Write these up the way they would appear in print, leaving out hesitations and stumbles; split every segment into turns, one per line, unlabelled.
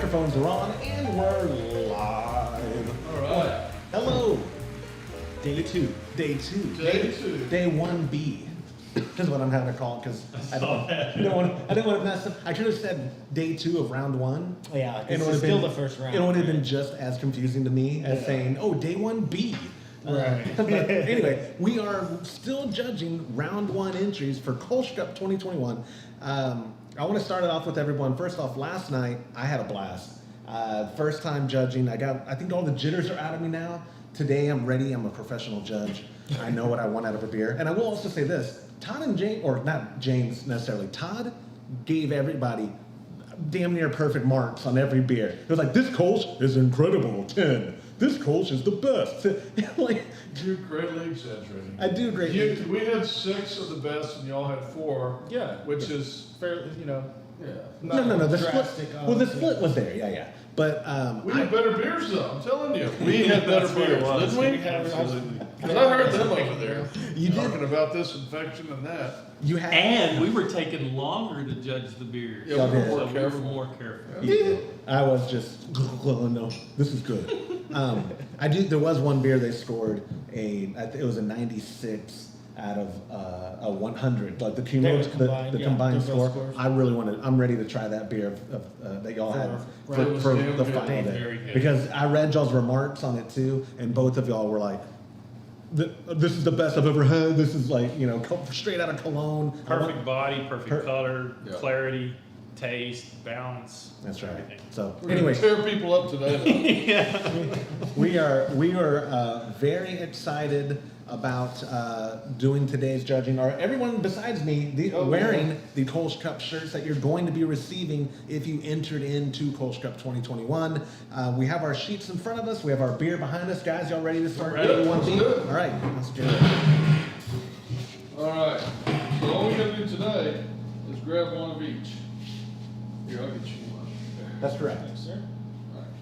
microphones are on, and we're live.
All right.
Hello.
Day two.
Day two. Day 1B. Is what I'm having to call it because I didn't want to mess up. I should have said day 2 of round 1.
Yeah,
It
it's
would have
still
been
the first round.
It would have been just as confusing to me as saying, "Oh, day 1B."
Right.
But anyway, we are still judging round 1 entries for Kölsch Cup 2021. I want to start it off with everyone. First off, last night I had a blast. First time judging. I think all the jitters are out of me now. Today I'm ready. I'm a professional judge. I know what I want out of a beer. And I will also say this. Todd and James, or not James necessarily, Todd gave everybody damn near perfect marks on every beer. It was like, this Kölsch is incredible, 10. This Kölsch is the best. Like,
You're greatly exaggerating.
I do greatly.
We had 6 of the best, and y'all had 4.
Yeah.
Which is
Fairly,
yeah.
No. The
drastic,
split. Well, the split was there. Yeah. But
We had better beers, though. I'm telling you, we had better beers, didn't we?
Absolutely.
Because I heard them over there
You did.
talking about this infection and that.
you had.
And we were taking longer to judge the beers.
Yeah,
Y'all
we were
did.
more
So we were
careful.
more careful.
I was just, no, this is good. There was one beer they scored it was a 96 out of a 100, like the cumulative,
combined,
the
yeah,
combined
they're both
score.
scores.
I'm ready to try that beer that y'all had
Right.
for
It was
the
damn good.
final day.
Very good.
Because I read y'all's remarks on it too, and both of y'all were like, this is the best I've ever had. This is like, straight out of Cologne.
Perfect body, perfect color,
Yeah.
clarity, taste, balance.
That's right.
everything.
So
We're
anyway,
gonna tear people up today.
Yeah.
we are very excited about doing today's judging. Everyone besides me wearing the Kölsch Cup shirts that you're going to be receiving if you entered into Kölsch Cup 2021. We have our sheets in front of us. We have our beer behind us. Guys, y'all ready to start?
Ready.
Day 1B?
Let's do it.
All right, let's do it.
All right. So all we gotta do today is grab one of each. Here, I'll get you one.
That's correct.
Yes, sir.
All right.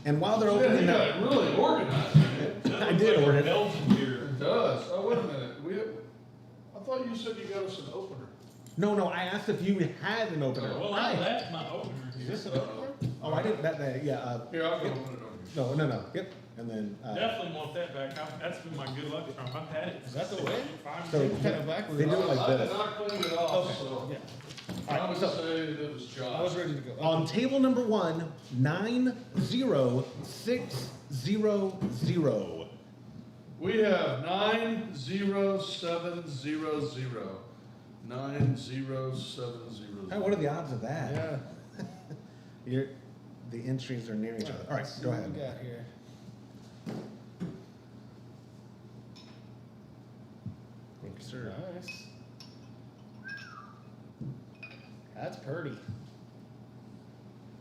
And while they're
Yeah, you
opening
got
that,
it really organized.
I did order it.
Belgian beer.
It does. Oh, wait a minute. I thought you said you got us an opener.
No, I asked if you had an opener.
Well, that's my opener
Is
here.
this an opener? Oh, I didn't. Yeah.
Here, I'll go
Yep.
open it over here.
No. Yep. And then.
Definitely want that back. That's been my good luck charm. I've had it.
Is that the way?
So
Kind of backwards.
they do it like
I did
this.
not clean it off,
Okay.
so
Yeah.
I
All
would
right,
say that it was
I was
Josh.
ready to go.
On table number 1, 90600.
We have 90700. 90700.
Hey, what are the odds of that?
Yeah.
The entries are near each other. All right,
Let's see
go
what
ahead.
we got here.
Thank you, sir.
Nice. That's pretty.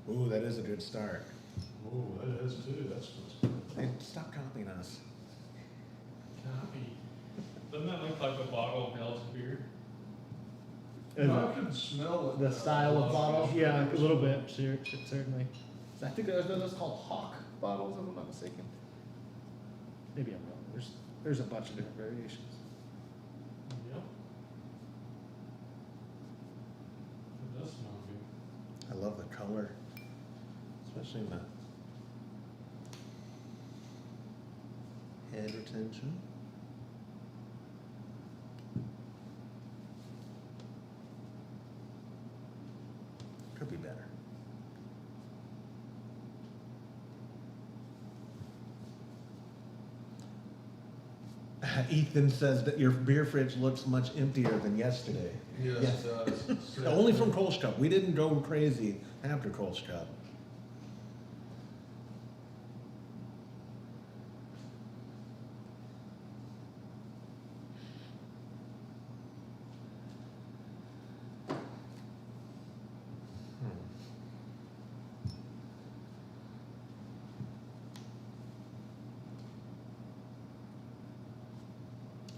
Ooh, that is a good start.
Oh, that is too. That's good.
Hey, stop copying us.
Doesn't that look like a bottle of Belgian beer?
I can smell it.
The style of bottle? Yeah, a little bit, sure, certainly. I think those called Hawk bottles, if I'm not mistaken. Maybe I'm wrong. There's a bunch of different variations.
Yep. It does smell good.
I love the color, especially in the head retention. Could be better. Ethan says that your beer fridge looks much emptier than yesterday.
Yes, it does.
Only from Kölsch Cup. We didn't go crazy after Kölsch Cup.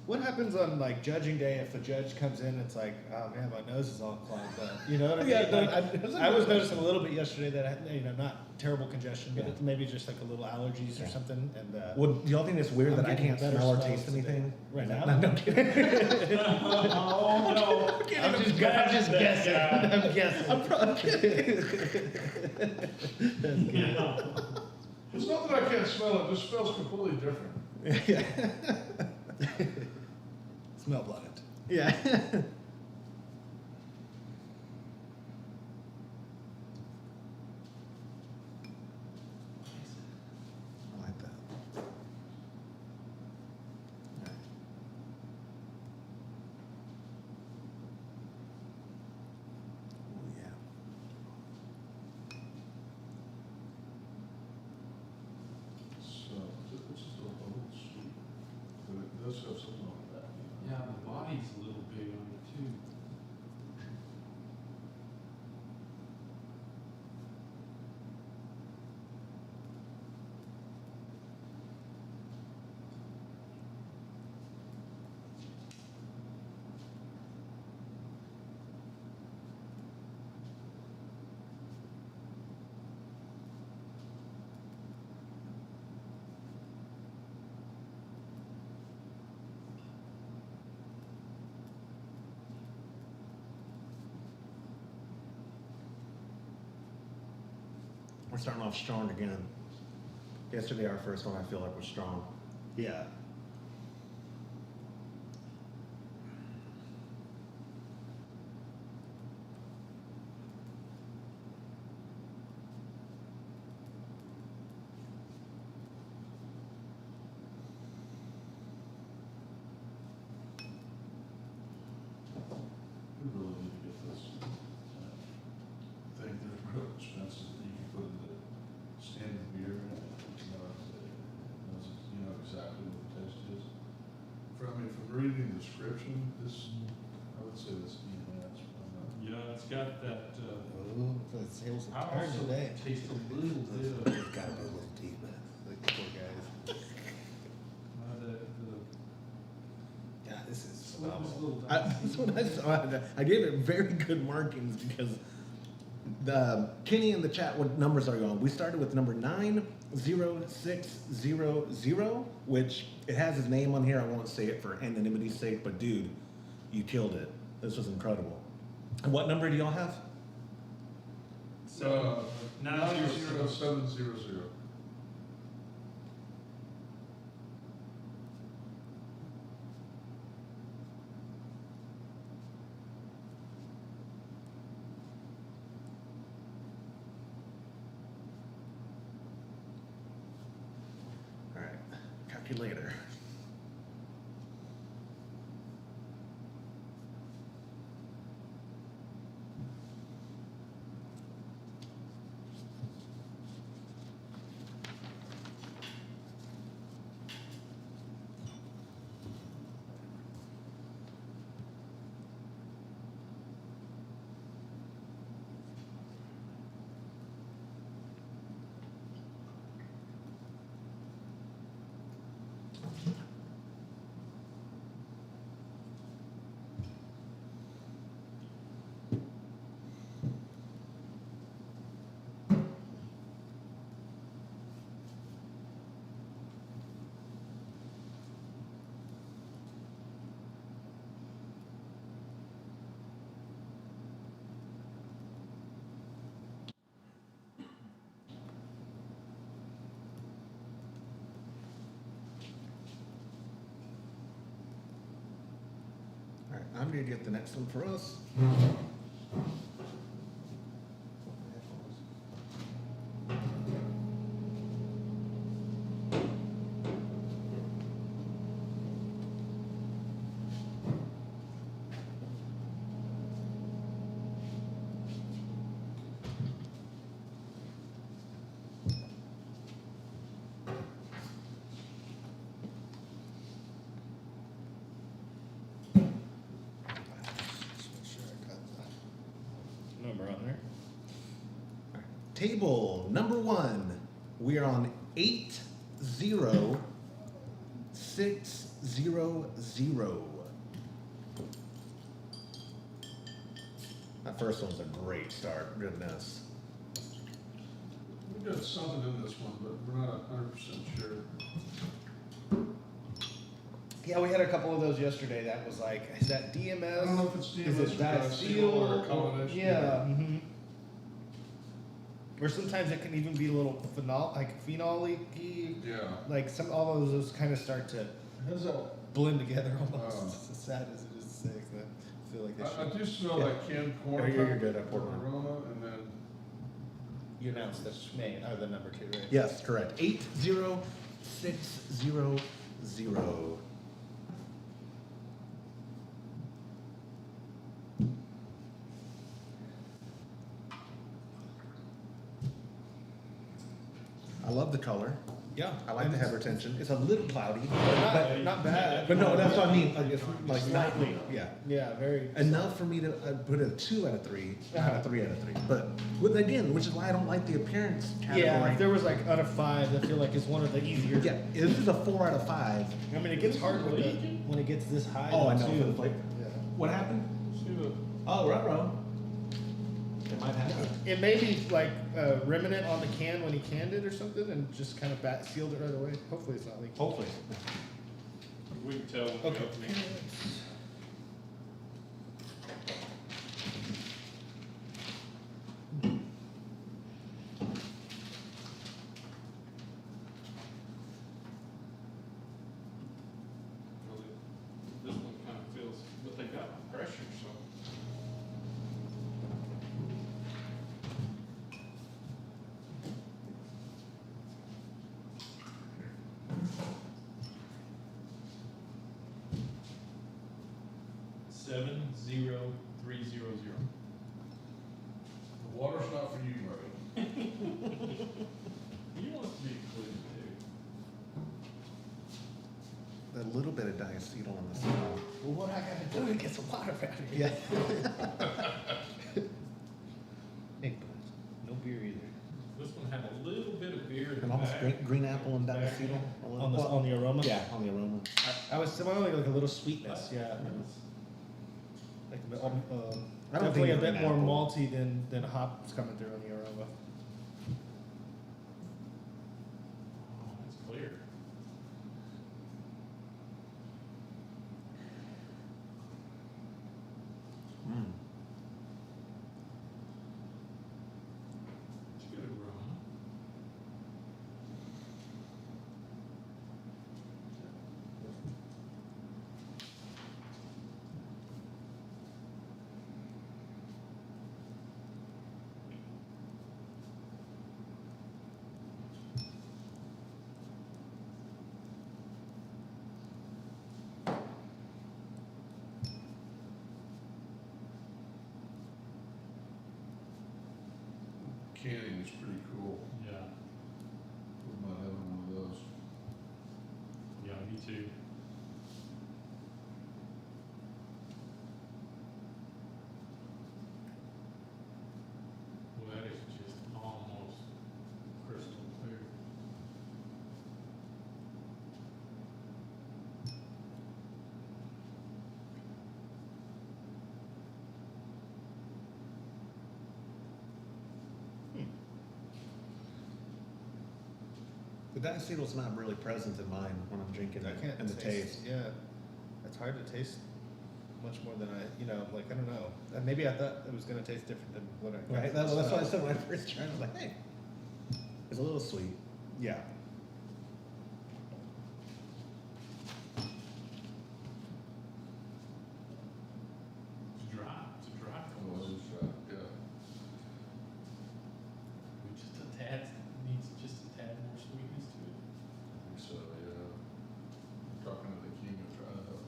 What happens on like judging day if the judge comes in? It's like, oh man, my nose is all clogged up. You know what I mean?
Yeah, no,
Like, I was noticing a little bit yesterday that not terrible congestion, but
Yeah.
it's maybe just like a little allergies or
Yeah.
something. And
Well, do y'all think it's weird
I'm
that I
getting
can't
better
smell or
smells
taste
today.
anything?
Right now?
No, I'm kidding.
Oh, no.
I'm just guessing.
Yeah.
I'm guessing.
I'm probably kidding.
It's not that I can't smell it, it just smells completely different.
Yeah.
Smell blind.
Yeah. I like that. Alright. Oh, yeah.
So, it's just a little sweet, but it does have something on that.
Yeah, the body's a little big on it too.
We're starting off strong again. Yesterday, our first one, I feel like was strong.
Yeah.
We really need to get this. I think they're real expensive, that you can put in the standard beer, and it knows, you know exactly what the taste is. From reading the description, this, I would say this enhanced, but I'm not.
Yeah, it's got that,
Oh, the sales
I
have turned
also
today.
Taste a little bit of,
It's gotta be a little deep, man. Like poor guys.
the,
Yeah, this is
this
phenomenal.
little
That's what I saw. I gave it very good markings because the Kenny in the chat, what numbers are you on? We started with number 90600, which it has his name on here. I won't say it for anonymity's sake, but dude, you killed it. This was incredible. And what number do y'all have?
so, 900.
90700.
All right, calculator. All right, I'm gonna get the next one for us.
Sure, I got the number on there.
Table number 1. We are on 80600. That first one's a great start. Goodness.
We got something in this one, but we're not 100% sure.
Yeah, we had a couple of those yesterday. That was like, is that DMS?
I don't know if it's
Is
DMS
it
or diacetyl or a combination.
Yeah. Mm-hmm. Or sometimes it can even be a little phenolic-y.
Yeah.
Like all of those kind of start to
How's that?
blend together almost. As sad as it is to say, 'cause I feel like they
I
should.
do smell
Yeah.
like canned corn.
You're good, I poured mine.
aroma, and then
You announced the name, or the number 2, right?
Yes, correct. 80600. I love the color.
Yeah.
I like the head retention. It's a little cloudy,
Not bad.
but no, that's what I mean. Like, it's like
Slightly.
yeah,
Yeah, very.
enough for me to put a 2 out of 3, not a 3 out of 3. But again, which is why I don't like the appearance category.
Yeah, if there was like out of 5, I feel like it's one of the easier.
Yeah, this is a 4 out of 5.
I mean, it gets hard with when it gets this high.
Oh, I know,
too.
for the flavor.
Yeah.
What happened? Oh, ruh-roh. It might happen.
It may be like remnant on the can when he canned it or something, and just kind of sealed it right away. Hopefully, it's not leaking.
Hopefully.
We can tell when we
Okay.
open it. This one kind of feels, but they got pressure, so. Seven, 0300.
the water's not for you, buddy.
You want it to be included too.
A little bit of diacetyl on the smell.
Well, what I gotta do to get some water out of here?
Yeah.
Hey, but no beer either.
This one had a little bit of beer in the
And almost
back.
green apple and diacetyl. A little.
On the aroma.
Yeah, on the aroma.
I was similarly like a little sweetness. Yeah. Like
I don't
definitely
think
a bit
green
more
apple.
malty than hops coming through on the aroma.
Oh, it's clear.
Mm.
It's good aroma.
Canning is pretty cool.
Yeah,
Wouldn't mind having one of those.
yeah, me too. Well, that is just almost crystal clear.
The diacetyl's not really present in mine when I'm drinking it and the taste.
Yeah, it's hard to taste much more than like I don't know. Maybe I thought it was gonna taste different than what I.
Right? That's what I said when I first tried. I was like, hey, it's a little sweet.
Yeah.
It's dry, it's a dry
Oh,
Kölsch.
it is right, yeah.
Just a tad, needs just a tad more sweetness to it.
I think so, yeah. Talking to the king of dry though.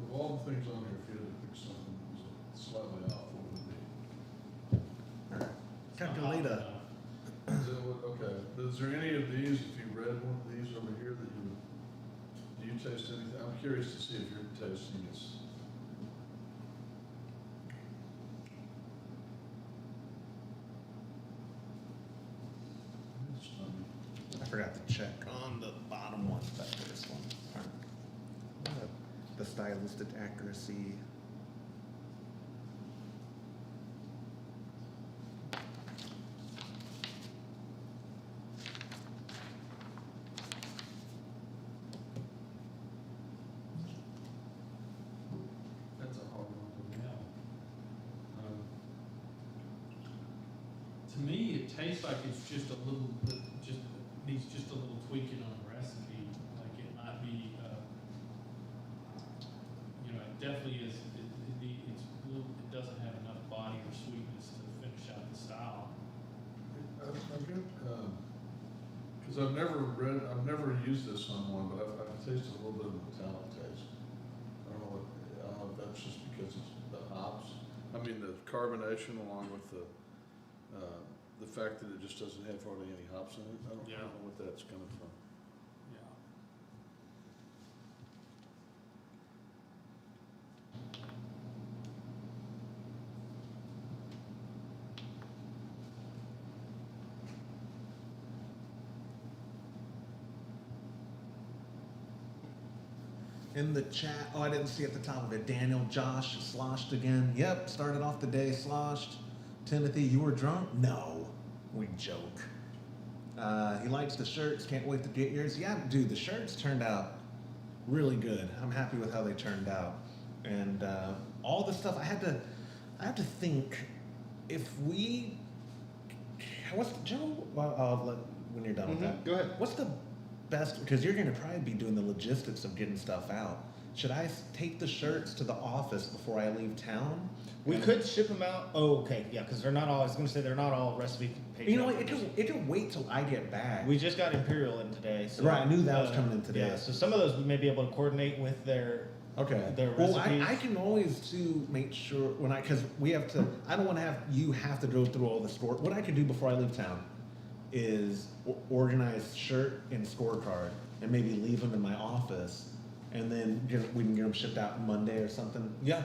Of all the things on here, if you had to pick something that was slightly off, what would it be?
Calculator.
Is that what, okay, is there any of these, if you read one of these over here, that you would, do you taste anything? I'm curious to see if your tasting is. It's not me.
I forgot to check on the bottom one, but this one. The stylistic accuracy.
That's a hard one to nail. To me, it tastes like it's just a little bit, just needs just a little tweaking on the recipe. Like it might be, you know, it definitely is. It's a little, it doesn't have enough body or sweetness to finish out the style.
I'm good, cause I've never used this on one, but I've tasted a little bit of a metallic taste. I don't know if that's just because it's the hops. I mean, the carbonation along with the fact that it just doesn't have hardly any hops in it. I don't know what that's coming from.
Yeah.
In the chat, oh, I didn't see at the top of it. Daniel, Josh, sloshed again. Yep, started off the day sloshed. Timothy, you were drunk? No, we joke. He likes the shirts, can't wait to get yours. Yeah, dude, the shirts turned out really good. I'm happy with how they turned out. And all the stuff, I have to think, if we, what's, Joe, well, I'll let, when you're done with that.
Go ahead.
What's the best, because you're gonna probably be doing the logistics of getting stuff out. Should I take the shirts to the office before I leave town?
We
And-
could ship them out. Oh, okay, yeah, because they're not all. I was going to say they're not all recipe page.
You know what,
numbers.
it can wait till I get back.
We just got Imperial in today. So,
Right, I knew that was coming in today.
Yeah, so some of those we may be able to coordinate with their.
Okay.
Their
Well,
recipes.
I can always too make sure when because we have to. I don't want to have you have to go through all the score. What I could do before I leave town is organize shirt and scorecard and maybe leave them in my office, and then we can get them shipped out Monday or something.
Yeah.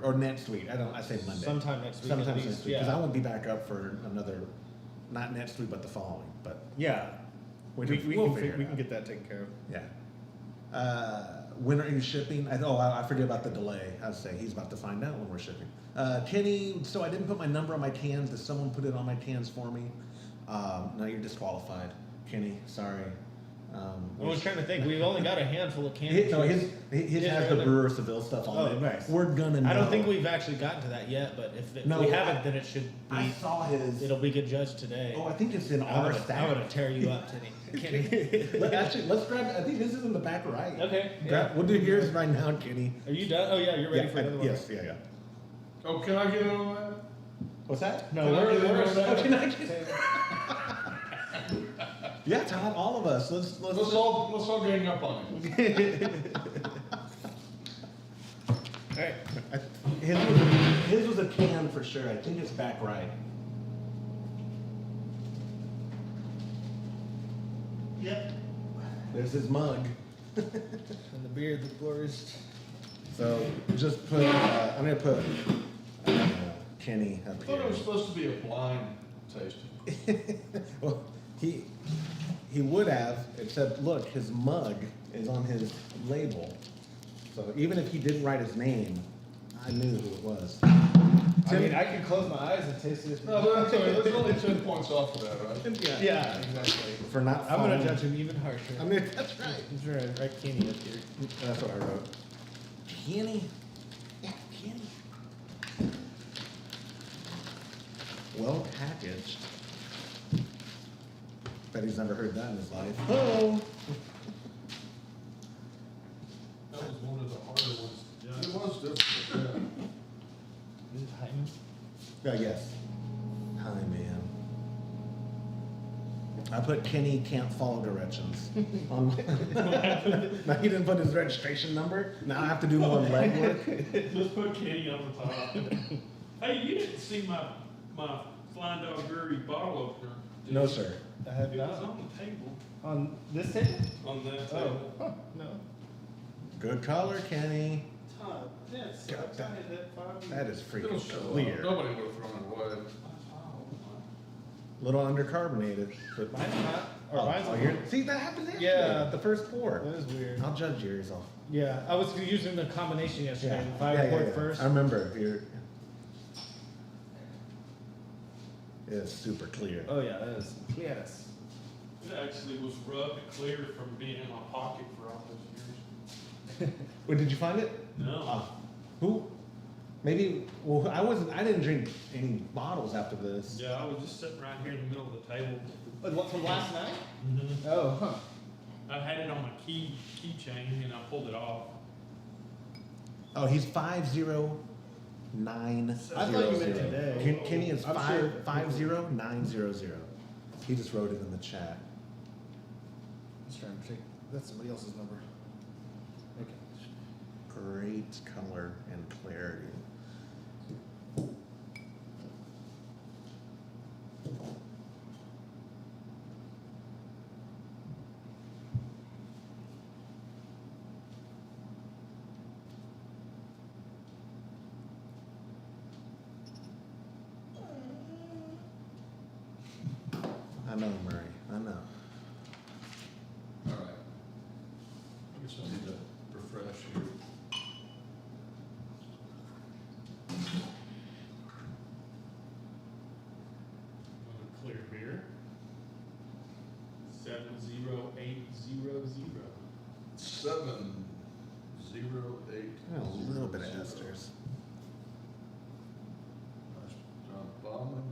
Or next week. I say Monday.
Sometime next week.
Sometime
at
next
least,
week because
yeah.
I won't be back up for another, not next week but the following. But
Yeah.
we'll
can
figure it
we
out.
can get that taken care of.
Yeah. When are you shipping? I forget about the delay. I would say he's about to find out when we're shipping. Kenny, so I didn't put my number on my cans. Does someone put it on my cans for me? No, you're disqualified. Kenny, sorry.
I was trying to think. We've only got a handful of cans.
His
His
has
are
the
there.
Brewer Seville stuff on
Oh,
it.
nice.
We're gonna know.
I don't think we've actually gotten to that yet, but if
No,
we haven't,
I-
then it should
I
be.
saw his.
It'll be good judge today.
Oh, I think it's in
I'm
our
gonna
stack.
tear you up, Kenny.
Actually, let's grab. I think this is in the back right.
Okay.
Grab,
Yeah.
we'll do yours right now, Kenny.
Are you done? Oh yeah, you're ready for another one.
Yes, yeah.
Oh, can I get in on that?
What's that?
No,
Can I get in on that?
Oh, can I get- Yeah, Todd, all of us. Let's
Let's all gang up on it.
Alright.
His was a can for sure. I think it's back right.
Yep.
There's his mug.
And the beard, the glorious.
So just put. I'm gonna put Kenny
I
up
thought it was
here.
supposed to be a blind tasting.
Well, he would have. It said, look, his mug is on his label. So even if he didn't write his name, I knew who it was.
I mean, I can close my eyes and taste this.
No, but that's okay. There's only 10 points off of that, right?
Yeah, exactly.
For not.
I'm gonna
following-
judge him even harsher.
I mean, that's right.
He's right Kenny up here.
That's what I wrote. Kenny. Yeah, Kenny. Well packaged. Bet he's never heard that in his life. Oh.
That was one of the harder ones to judge.
It was difficult,
Is it Hyman?
Yes. Hi, man. I put Kenny can't follow directions. on now he didn't put his registration number. Now I have to do more legwork.
Let's put Kenny on the top. Hey, you didn't see my Flying Dog Brewery bottle opener? did
No,
you?
sir.
I have
It was
not.
on the table,
On this table?
on that
Oh,
table.
huh, no.
Good color, Kenny.
Todd, yes,
God,
I
that-
had that 5
That is
It'll
freaking
show up.
clear.
Nobody would have thrown it away.
Little undercarbonated. But
Mine's not. Or
oh,
mine's
oh, you're, see, that happened yesterday.
Yeah.
The first pour.
That is weird.
I'll judge yours off.
Yeah, I was using the combination yesterday. If I poured first.
I remember. You're, it's super clear.
Oh yeah, that is. Yes.
It actually was rubbed clear from being in my pocket for all those years.
Wait, did you find it?
No.
Who? Maybe. Well, I wasn't. I didn't drink any bottles after this.
Yeah, I was just sitting right here in the middle of the table.
What from last night?
Mm-hmm.
Oh, huh.
I had it on my keychain and I pulled it off.
Oh, he's 50900.
I thought you meant today.
Kenny is
I'm
five
sure.
50900. He just wrote it in the chat.
Just trying to take. That's somebody else's number. Okay.
Great color and clarity. I know, Murray. I know.
All right. I guess I need to refresh here.
Another clear beer. 70800.
708.
A little bit of esters.
Nice John Bauman.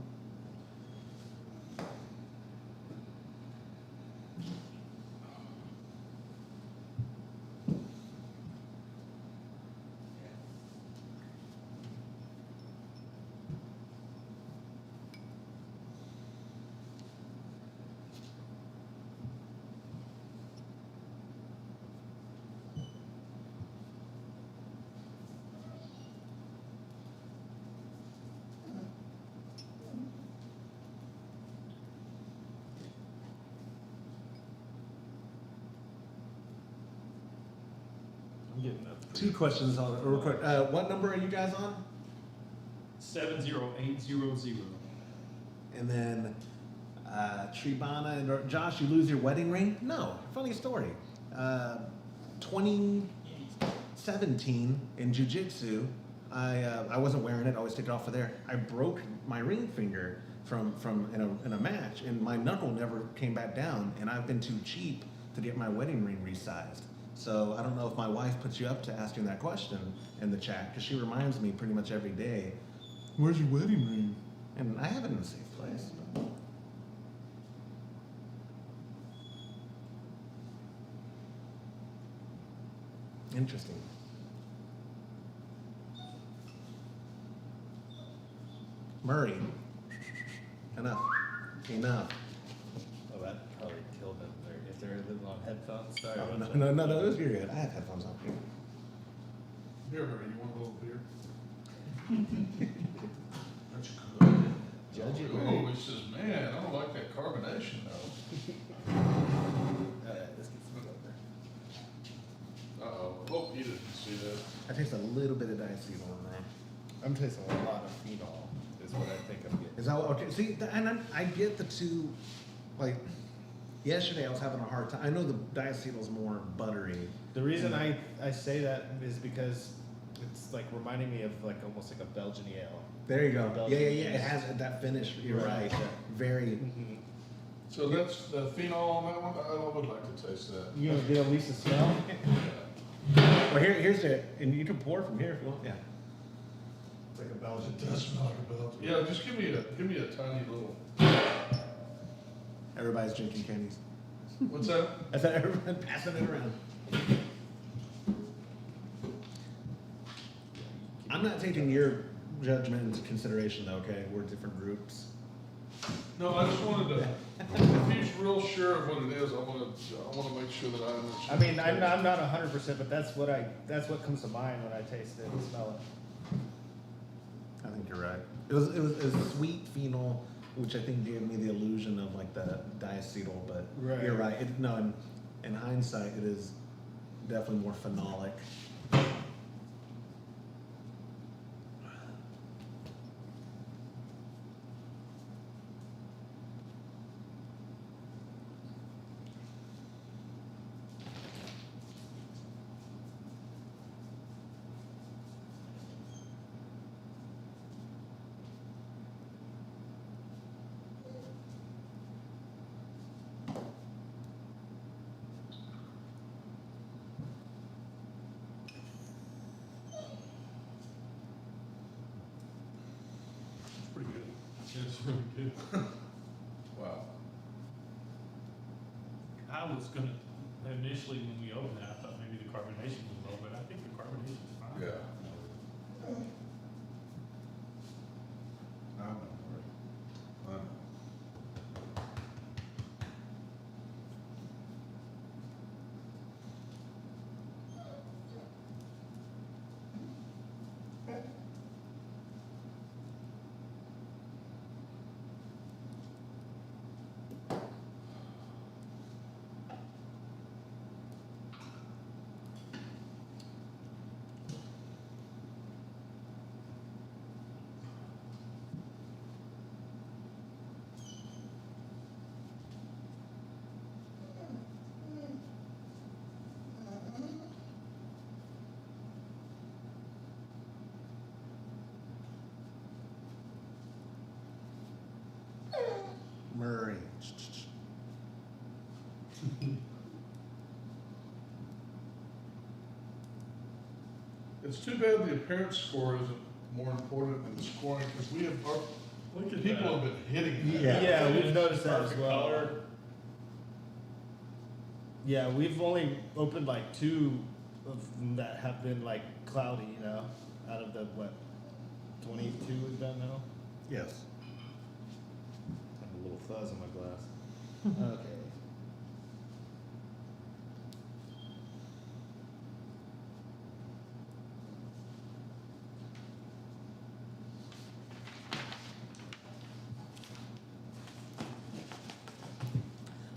I'm getting up.
Two questions on real quick. What number are you guys on?
70800.
And then Tribana and Josh, you lose your wedding ring? No. Funny story. 2017 in jiu-jitsu, I wasn't wearing it. I always take it off of there. I broke my ring finger from in a match, and my knuckle never came back down. And I've been too cheap to get my wedding ring resized. So I don't know if my wife puts you up to asking that question in the chat, because she reminds me pretty much every day, "Where's your wedding ring?" And I have it in a safe place. Interesting. Murray. Enough. Enough.
Oh, that probably killed them. If they're living on headphones, sorry.
Oh,
about
no,
that.
no, no, no, you're good. I have headphones on.
Here, Murray, you want a little beer? That's good.
Judge it,
Oh,
Murray.
he says, man, I don't like that carbonation though.
Let's get some over.
Uh-oh. Oh, you didn't see that.
I taste a little bit of diacetyl in there.
I'm tasting a lot of phenol, is what I think I'm getting.
Is that what, okay? See, and I get the two. Like yesterday, I was having a hard time. I know the diacetyl's more buttery.
The reason I say that is because it's like reminding me of like almost like a Belgian ale.
There you go.
Belgian
Yeah, yeah, yeah. It
yeast.
has that finish. You're
Right.
right. Very.
So that's the phenol on that one? I would like to taste that.
You gonna get at least a smell?
Well, here's it, and you can pour from here if you want. Yeah.
It's like a Belgian.
It does smell like a Belgian. Yeah, just give me a tiny little,
Everybody's drinking candies.
what's that?
I said everyone passing it around. I'm not taking your judgment into consideration though, okay? We're different groups.
No, I just wanted to, if he's real sure of what it is, I wanna make sure that I understand.
I mean, I'm not 100%, but that's what comes to mind when I taste it and smell it.
I think you're right. It was sweet phenol, which I think gave me the illusion of like the diacetyl, but
Right.
you're right. In hindsight, it is definitely more phenolic.
It's pretty good.
It's really good.
Wow.
I was gonna, initially when we opened it, I thought maybe the carbonation was low, but I think the carbonation's fine.
Yeah. I'm not worried. I'm not.
Murray.
It's too bad the appearance score isn't more important than the scoring, because we have,
Look at
people have
that.
been hitting that.
Yeah.
Yeah, we've noticed that as
Perfect
well.
color.
Yeah, we've only opened like 2 of them that have been like cloudy, you know, out of the what 22 we've done now.
Yes.
I have a little fuzz in my glass. Okay.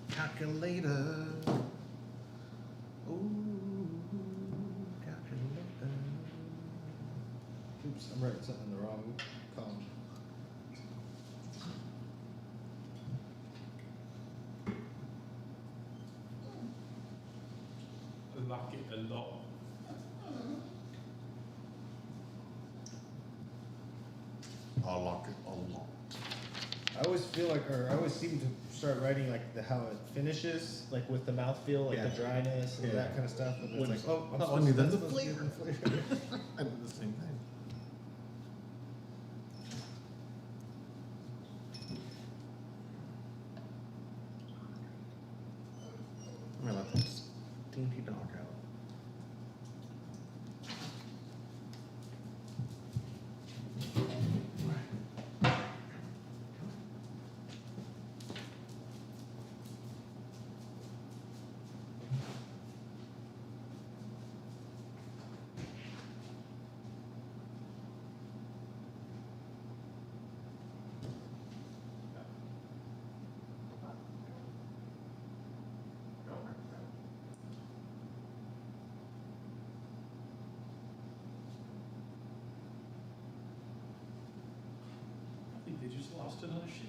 Calculator. Ooh, calculator.
Oops, I'm writing something in the wrong column.
I like it a lot.
I like it a lot.
I always feel like, or I always seem to start writing like how it finishes, like with the mouthfeel, like
Yeah.
the dryness and
Yeah.
that kind of stuff. And it's
When-
like, oh, I'm
not
supposed
only
to,
then
that's
the
supposed to be
flavor.
the flavor.
I do the same thing. I'm gonna let this dainty dog out.
I think they just lost another ship.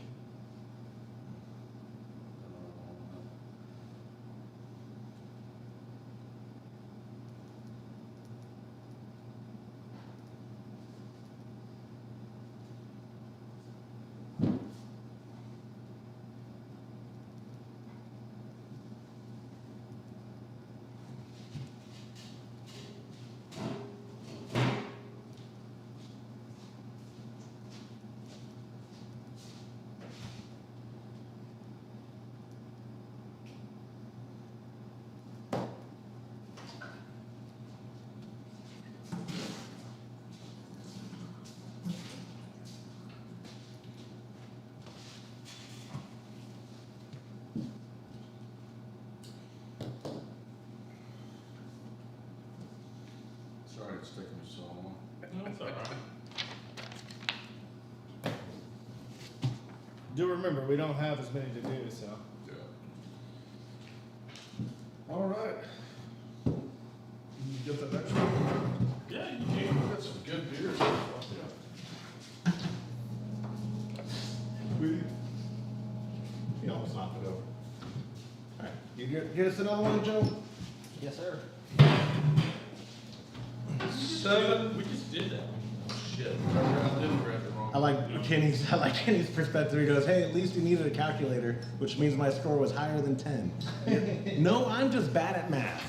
it's taking me so long.
No, it's all right.
Do remember, we don't have as many to do, so.
Yeah. All right. You get the next one?
Yeah, you do.
We got some good beers.
You almost knocked it over. All right, you get us another one, Joe?
Yes, sir.
Seven.
We just did that.
Shit, I did grab the wrong.
I like Kenny's perspective. He goes, "Hey, at least you needed a calculator, which means my score was higher than 10." No, I'm just bad at math.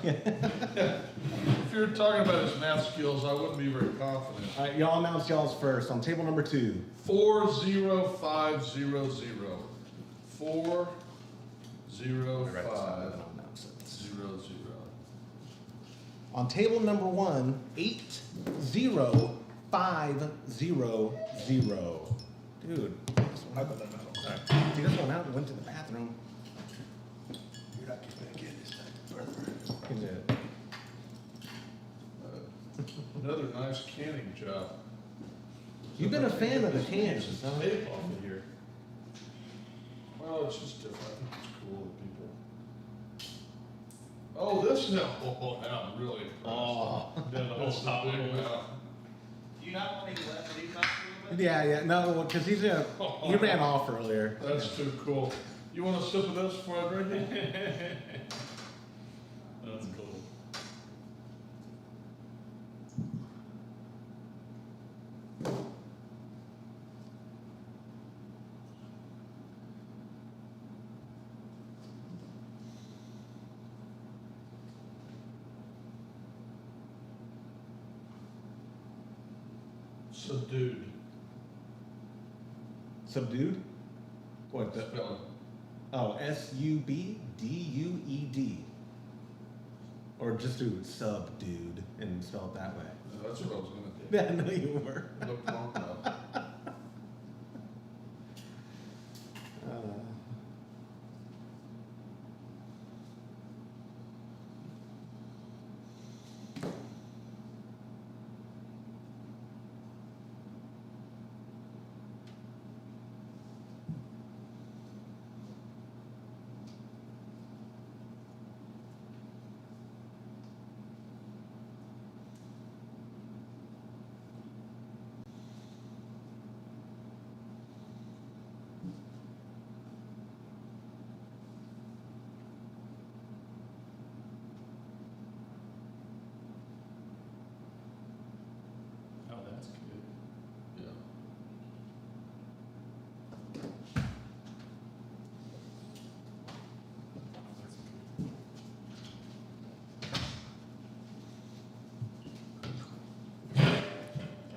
Yeah. If you're talking about his math skills, I wouldn't be very confident.
All right, y'all announce y'all's first on table number 2.
40500. 40500.
On table number 1, 80500. Dude, this one, see, this one out and went to the bathroom.
You're not getting back in this time, brother. Another nice canning job.
You've been a fan of the cans,
Some
huh?
tape off of here. Well, it's just different. I think it's cool that people. Oh, this now. Oh, now I'm really impressed.
Oh.
Did the whole
This is
top
big
one.
now.
Do you not want me to let me talk to you?
Yeah, no, because he ran off earlier.
That's too cool. You want a sip of this before I drink it?
That's cool.
Subdued.
Subdued? What? The,
Spell
oh, SUBDUED. Or just do subdued and spell it that way.
it. That's what I was gonna do.
Yeah, I know you were.
Look long enough.
Oh, that's good.
Yeah.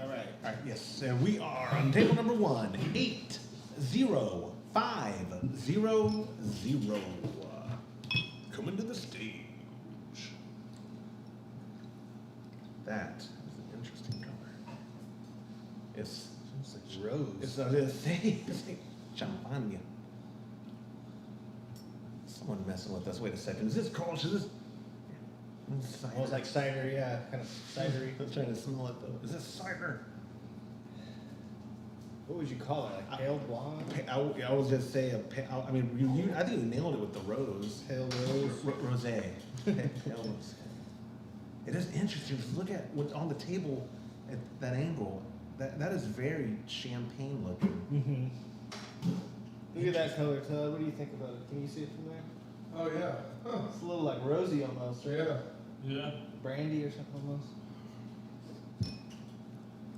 All right, yes, and we are on table number 1, 80500. Coming to the stage. That is an interesting color. It's
It's like rose.
it's like champagne. Someone messing with us. Wait a second. Is this Kölsch? Is this?
Almost like cider, yeah, kind of cidery.
I'm trying to smell it though. Is this cider?
What would you call it? Like pale blonde?
I was just say I mean, I think you nailed it with the rose.
Pale rose?
Rosé. Pale rosé. It is interesting. Just look at what's on the table at that angle. That is very champagne looking.
Mm-hmm. Look at that color, Todd. What do you think about it? Can you see it from there?
Oh, yeah. Huh.
It's a little like rosy almost, right?
Yeah.
Yeah.
Brandy or something almost.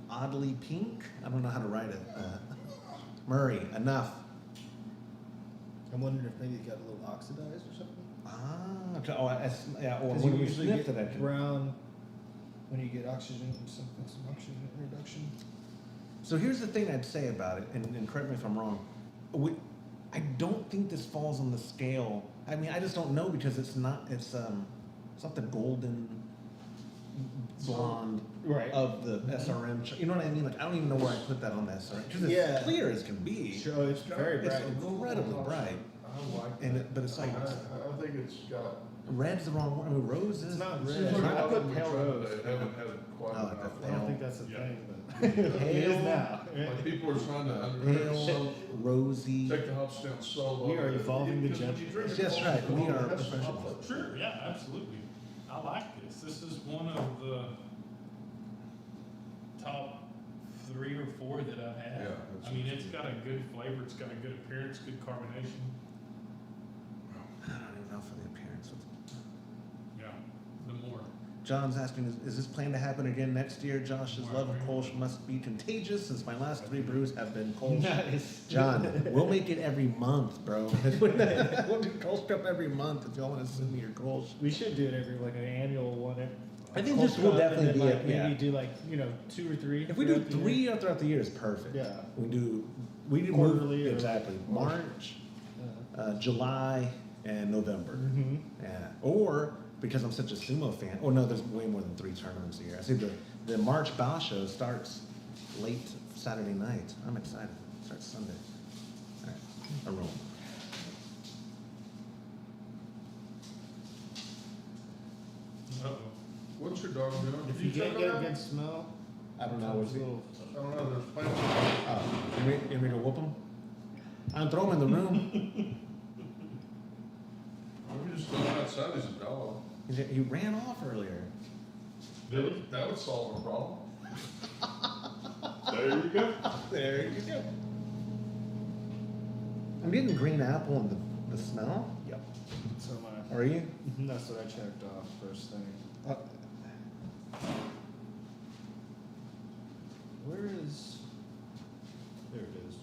Oddly pink. I don't know how to write it. Murray, enough.
I'm wondering if maybe it got a little oxidized or something.
Yeah. Or
Because
when
you
we
usually
sniffed
get
it, I could-
brown when you get oxygen, some oxygen reduction.
So here's the thing I'd say about it, and correct me if I'm wrong. I don't think this falls on the scale. I mean, I just don't know because it's not the golden blonde
Right.
of the SRM. You know what I mean? Like I don't even know where I put that on the SRM because it's
Yeah.
clear as can be.
Sure, it's very
It's
bright.
incredibly bright.
I like
And
that.
but it's like
I think it's got
Red's the wrong word. I mean, rose is.
It's not
It
red.
seems like
I
a lot
put
of them we
pale
tried,
rose.
they haven't had quite
I like
enough.
that
I don't think that's a
Yeah.
thing, but
Pale-
it is now.
Like people are trying to
Pale, rosy.
take the hops down so low.
We are
that-
evolving the
because when you
judges.
drink a
That's
Kölsch
right, we
Cup,
are
it has some
professionals.
hop
Sure, yeah, absolutely. I like this. This is one of the top 3 or 4 that I've had.
Yeah,
I mean, it's got a good flavor, it's got a good appearance, good carbonation.
I don't even know for the appearance.
Yeah, the more.
John's asking, is this planned to happen again next year? Josh's love of Kolsch must be contagious since my last 3 brews have been Kolsch.
Nice.
John, we'll make it every month, bro. We'll do Kolsch Cup every month if y'all want to send me your Kolsch.
We should do it every like an annual one.
I think this will definitely be
like,
a- yeah.
maybe do like 2 or 3.
If we do
throughout the
3
year.
throughout the year, it's perfect.
Yeah.
We do
Quarterly or-
exactly March, July, and November.
Mhm.
Yeah. Or because I'm such a sumo fan. Oh no, there's way more than 3 tournaments a year. I see the March Basho starts late Saturday night. I'm excited. Starts Sunday. All right. Aroma.
Uh-oh.
What's your dog doing?
If
Did
you can't
check
get
on
a
that?
good smell,
I don't know.
it's a little.
I don't know, there's plants.
You ready to whoop him? I'm throwing him in the room.
Maybe just go outside, he's a dog.
He ran off earlier.
Billy?
That would solve a problem.
There you go.
There you go. I'm getting green apple and the smell. Yep.
So my,
Are you?
that's what I checked off first thing. Where is? There it is.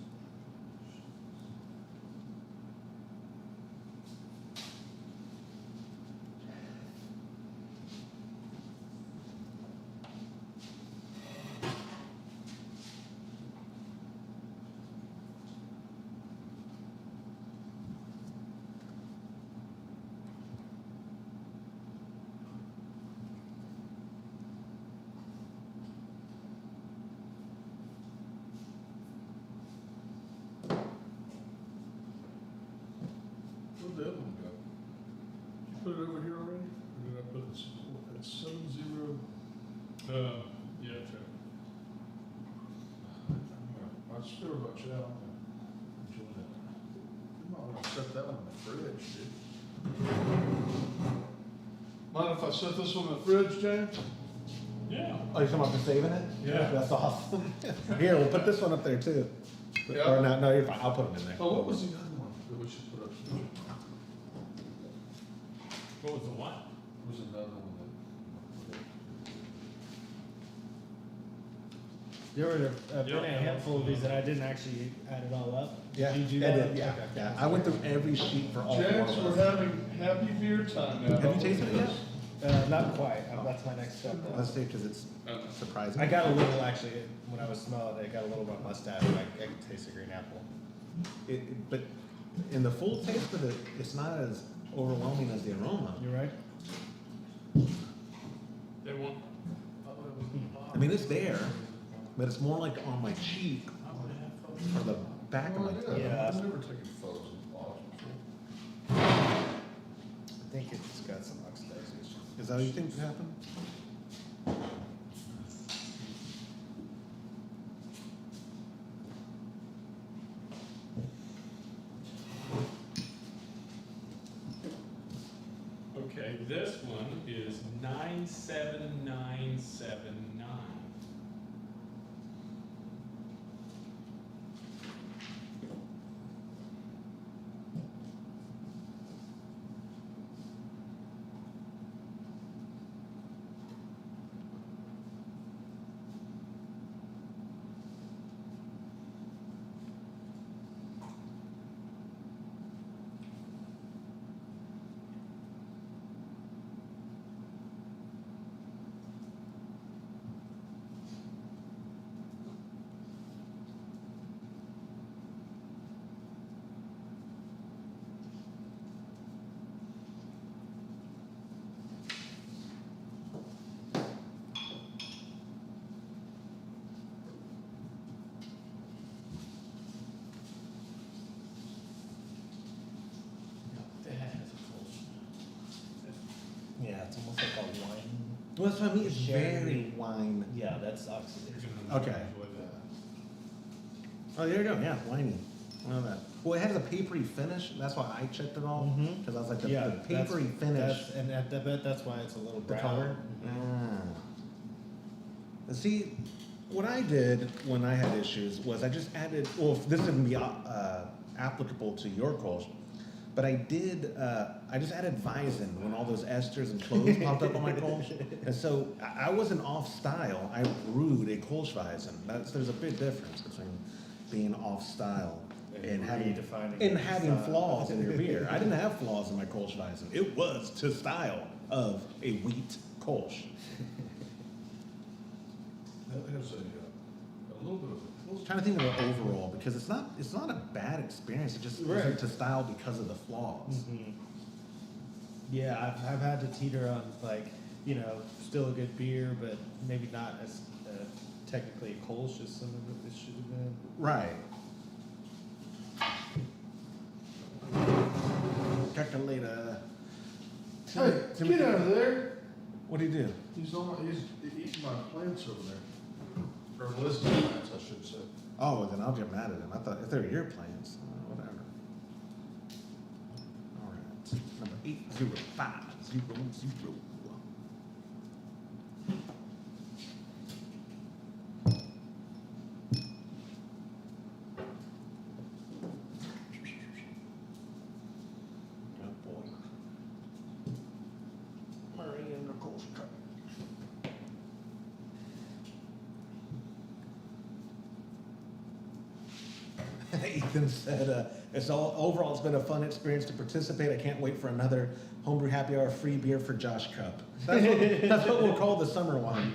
Where'd the other one go? Did you put it over here already? Or did I put it at 7-0?
Yeah, check.
I just feel about you out. Enjoy that. You might want to set that one in the fridge, dude. Mind if I set this one in the fridge, James?
Yeah.
Oh, you're talking about for saving it?
Yeah.
That's awesome. Here, we'll put this one up there too.
Yeah.
Or no, you're fine. I'll put them in there.
Oh, what was the other one that we should put up?
What was the one?
There was another one
There were been
Yeah.
a handful of these that I didn't actually add it all up.
Yeah,
Did you do
I
that?
did, yeah,
Okay.
yeah. I went through every sheet for all 4
James,
of
we're
us.
having happy beer time now.
Have you tasted it yet?
Not quite. That's my next step. Though.
Let's see, because it's surprising.
I got a little actually when I was smelling it. I got a little bit of mustache. I could taste the green apple.
But in the full taste of it, it's not as overwhelming as the aroma.
You're right.
They want.
I mean, it's there, but it's more like on my cheek or the back of my tongue.
Yeah.
I've never taken photos of bottles before.
I think it's got some oxidization.
Is that what you think happened?
Okay, this one is 97979.
Well, that's what I mean. It's
Sherry.
very wine.
Yeah, that's oxidation.
You're gonna
Okay.
enjoy that.
Oh, there you go. Yeah, winey. I know that. Well, it had a papery finish. That's why I checked it all
Mhm.
because I was like the,
Yeah,
the papery finish.
and I bet that's why it's a little
The
brown.
color?
Mhm.
And see, what I did when I had issues was I just added, well, this wouldn't be applicable to your Kolsch, but I just added Weizen when all those esters and cloves popped up on my Kolsch. And so I wasn't off style, I brewed a Kolsch Weizen. There's a big difference between being off style and having
redefining
and
your
having
style.
flaws in your beer. I didn't have flaws in my Kolsch Weizen. It was to style of a wheat Kolsch.
That has a little bit of a.
I'm trying to think of it overall because it's not a bad experience. It just
Right.
isn't to style because of the flaws.
Mhm. Yeah, I've had to teeter on like, still a good beer, but maybe not as technically a Kolsch as some of it should have been.
Right. Calculator.
Hey, get out of there!
What do you do?
He's eating my plants over there. Or listening plants, I should say.
Oh, well, then I'll get mad at him. I thought if they're your plans, whatever. All right. Number 80500. Good boy. Murray and the Kölsch Cup. Ethan said, overall, it's been a fun experience to participate. I can't wait for another homebrew happy hour free beer for Josh Cup. That's what we'll call the summer one.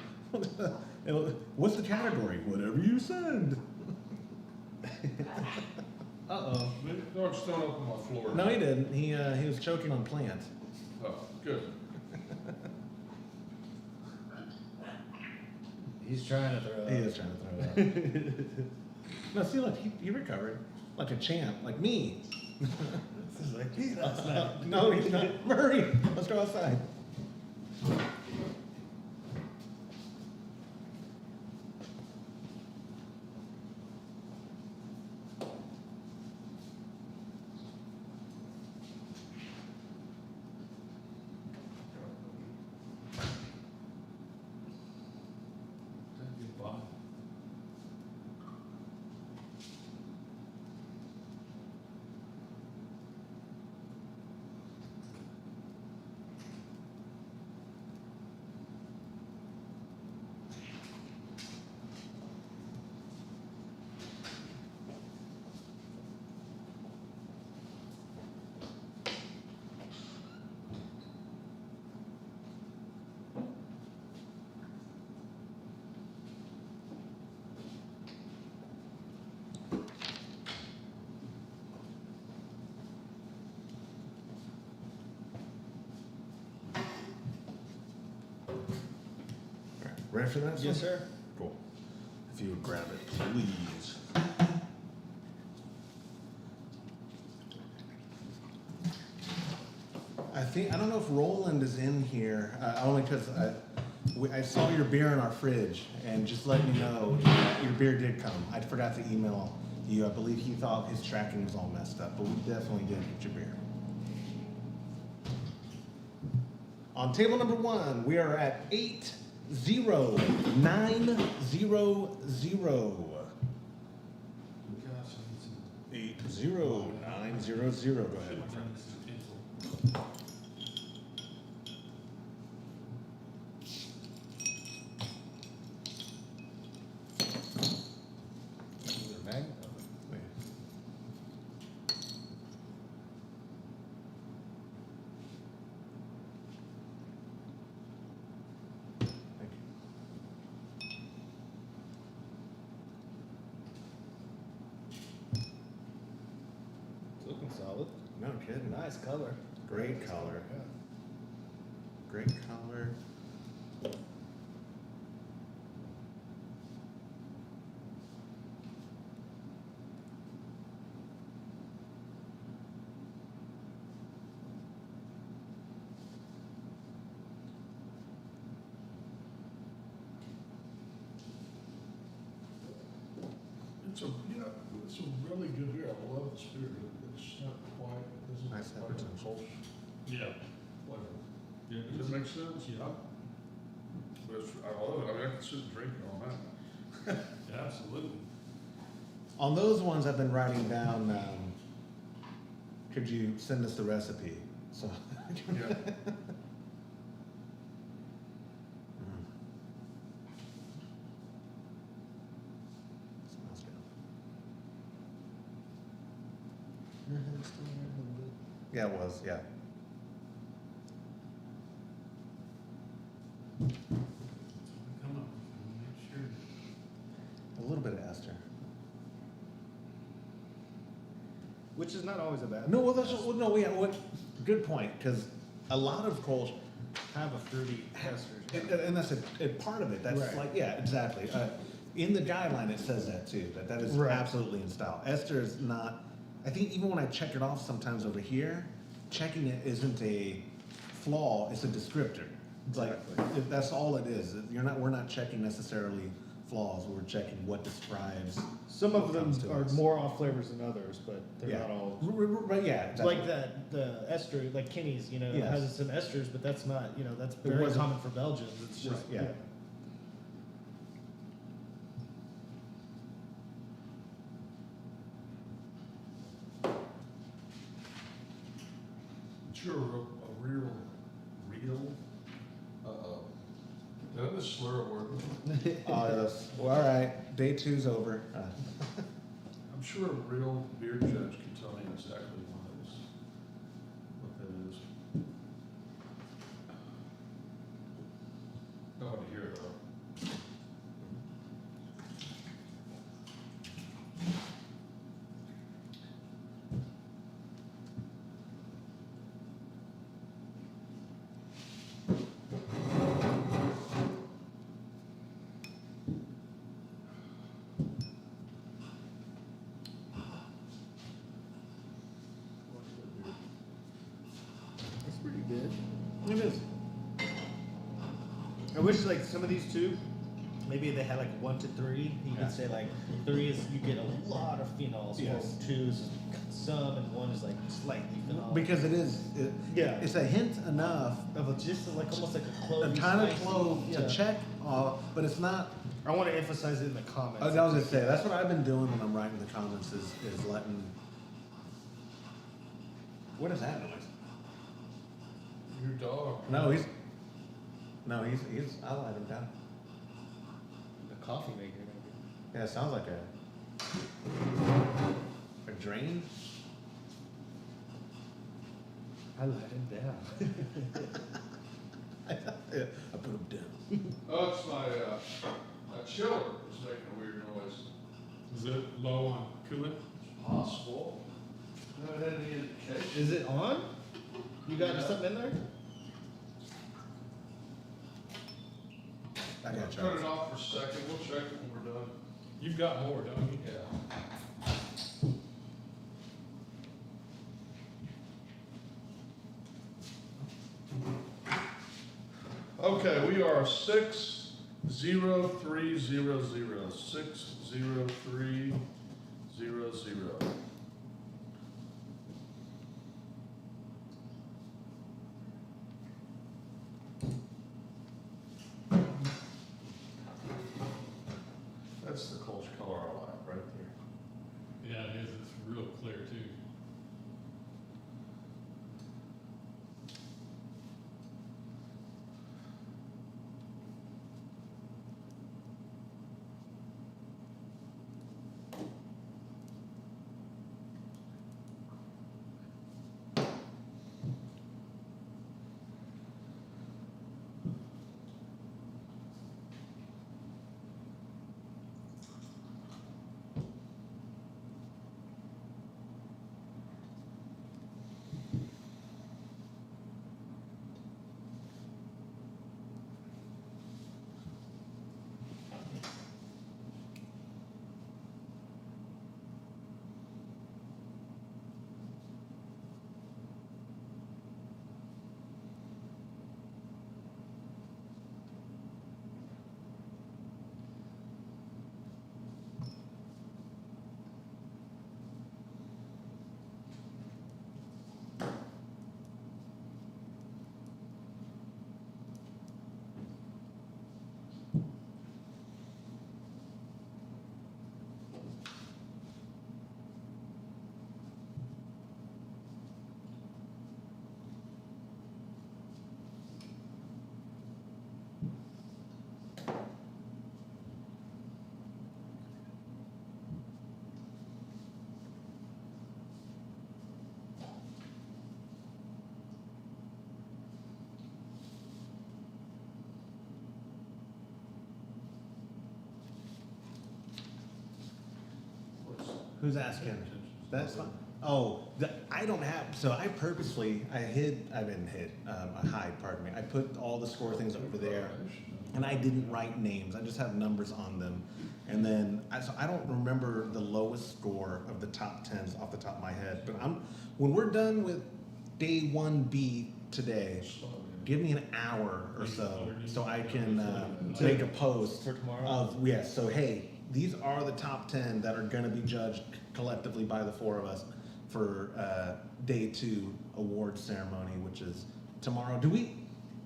What's the category? Whatever you send.
Uh-oh.
The dog's thrown up on my floor.
No, he didn't. He was choking on plants.
Oh, good.
He's trying to throw
He
up.
is trying to throw it up. No, see, look, he recovered like a champ, like me.
This is like, "Hey, that's not."
No, he's not. Murray, let's go outside.
Goodbye.
Ready for that?
Yes,
son?
sir.
Cool. If you would grab it, please. I don't know if Roland is in here, only because I saw your beer in our fridge, and just let you know, your beer did come. I forgot to email you. I believe he thought his tracking was all messed up, but we definitely did get your beer. On table number 1, we are at 80900.
We got some.
80900. Go ahead, my friend.
Is it a mag?
Thank you.
It's looking solid.
No kidding.
Nice color.
Great color. Great color.
It's a, you know, it's a really good beer. I love the spirit. It's not quite, it doesn't
Nice
quite
appetite.
have Kolsch
Yeah.
flavor.
Yeah.
Does that make sense?
Yeah.
But it's, I love it. I mean, I can sit and drink it all night.
Absolutely.
On those ones, I've been writing down. Could you send us the recipe? So.
Yeah.
Smells good. Yeah, it was. Yeah.
Come on, make sure.
A little bit of ester.
Which is not always a bad.
No, well, that's well, no. Yeah, what? Good point. Because a lot of Kolsch,
Have a fruity ester.
and that's a part of it. That's
Right.
like yeah, exactly. In the guideline, it says that too. That is
Right.
absolutely in style. Ester is not. I think even when I check it off sometimes over here, checking it isn't a flaw. It's a descriptor. It's
Exactly.
like that's all it is. We're not checking necessarily flaws. We're checking what describes.
Some of
what
them
comes to
are
us.
more off flavors than others, but they're
Yeah.
not all.
Right, yeah, exactly.
Like the ester, like Kinney's, you know,
Yes.
has some esters, but that's not, you know, that's
It
very
wasn't-
common for Belgians. It's just,
Right, yeah.
But you're a real, did I just slur a word?
Oh, yes. Well, all right. Day two's over.
I'm sure a real beer judge can tell me exactly what that is. I want to hear it though.
That's pretty good.
It is.
I wish like some of these two, maybe they had like 1 to 3. You
Yeah.
could say like 3 is you get a lot of phenols,
Yes.
while 2 is some, and 1 is like slightly phenol.
Because it is.
Yeah.
It's a hint enough,
of a, just like almost like a
a
clove.
tiny clove to check, but it's not.
I want to emphasize it in the comments.
I was gonna say that's what I've been doing when I'm writing the comments is letting. What is that noise?
Your dog.
No, he's. I'll let him down.
The coffee maker.
Yeah, it sounds like a drain.
I let him down.
I put him down.
Oh, it's my chiller is making a weird noise.
Is it low on coolant?
Possible. No, it had any indication.
Is it on? You got
Yeah.
something in there?
I gotta
Turn it
try.
off for a second. We'll check it when we're done.
You've got more, don't you?
Yeah. Okay, we are 60300. 60300. That's the Kölsch color I like right there.
Yeah, it is. It's real clear too.
Who's asking? That's fine. Oh, I don't have. So I purposely I didn't hid. I hide. Pardon me. I put all the score things over there, and I didn't write names. I just have numbers on them, and then so I don't remember the lowest score of the top tens off the top of my head. But when we're done with day 1B today, give me an hour or so I can make a post
For tomorrow?
of So hey, these are the top 10 that are going to be judged collectively by the four of us for day 2 award ceremony, which is tomorrow.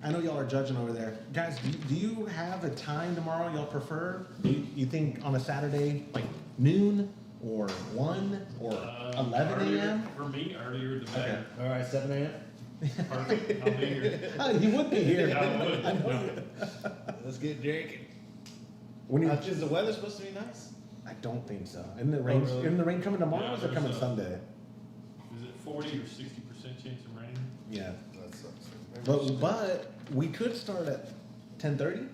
I know y'all are judging over there. Guys, do you have a time tomorrow y'all prefer? You think on a Saturday, like noon or 1 or 11 a.m.?
For me, earlier the better.
All right, 7 a.m.
Perfect, I'll be here.
Oh, you would be here.
Yeah, I would.
I know
No.
you.
Let's get drinking.
When you,
Is the weather supposed to be nice?
I don't think so. Isn't the rain?
really?
Isn't the rain coming tomorrow?
Yeah,
Or is it coming
there's a-
Sunday?
Is it 40 or 60% chance of rain?
Yeah.
That sucks.
But we could start at 10:30.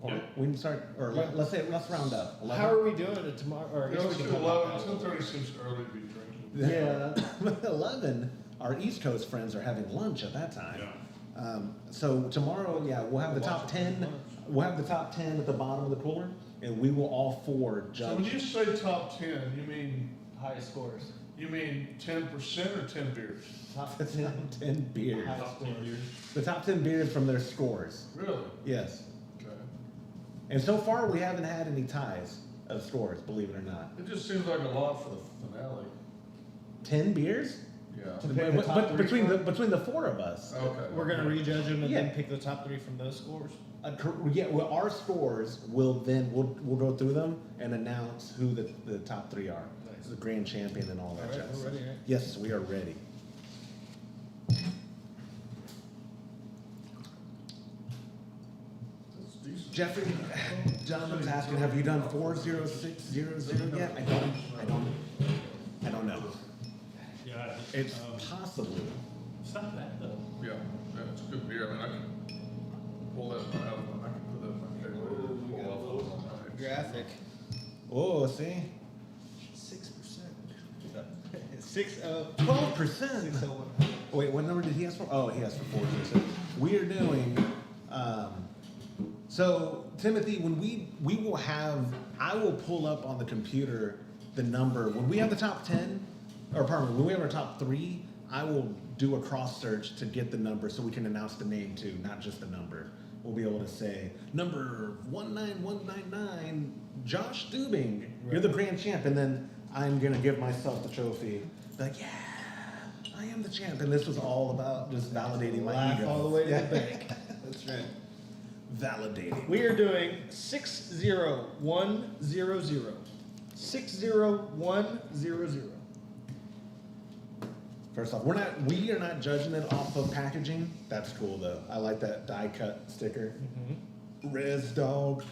Or
Yeah.
we can start, or let's round up. 11?
How are we doing it tomorrow? Or I
You
guess
know,
we
it's
can
10:30 seems early to be drinking.
Yeah.
11. Our East Coast friends are having lunch at that time.
Yeah.
So tomorrow, we'll have the top 10. We'll have the top 10 at the bottom of the cooler, and we will all four
So when you
judge.
say top 10,
Highest scores.
you mean 10% or 10 beers?
Top
The
10.
top 10 beers.
Highest
Top 10
scores.
beers.
The top 10 beers from their scores.
Really?
Yes.
Okay.
And so far, we haven't had any ties of scores, believe it or not.
It just seems like a lot for the finale.
10 beers?
Yeah.
To pick the top three
between
from?
between the four of us.
Okay.
We're gonna rejudge them and
Yeah.
then pick the top 3 from those scores.
Well, our scores will then we'll go through them and announce who the top 3 are.
Nice.
The grand champion and all that
All right,
jazz.
we're ready, right?
Yes, we are ready.
That's decent.
Jeffrey, Jonathan's asking, have you done 40600 yet? I don't know.
Yeah.
It's possibly.
It's not bad though.
Yeah, it's a good beer. I mean, I can pull that one out. I can put that in my kegerator and pull off those on my.
Graphic.
Oh, see,
6%.
12%.
601.
Wait, what number did he ask for? Oh, he asked for 406. We are doing. So Timothy, when we will have, I will pull up on the computer the number when we have the top 10, or pardon me, when we have our top 3. I will do a cross search to get the number so we can announce the name too, not just the number. We'll be able to say number 19199, Josh Dubing, you're the grand champ, and then I'm gonna give myself the trophy. Like, yeah, I am the champ, and this was all about just validating my
Laugh
ego.
all the way to
Yeah.
the bank. That's right.
Validating.
We are doing 60100. 60100.
First off, we are not judging it off of packaging. That's cool though. I like that die cut sticker. Res dog.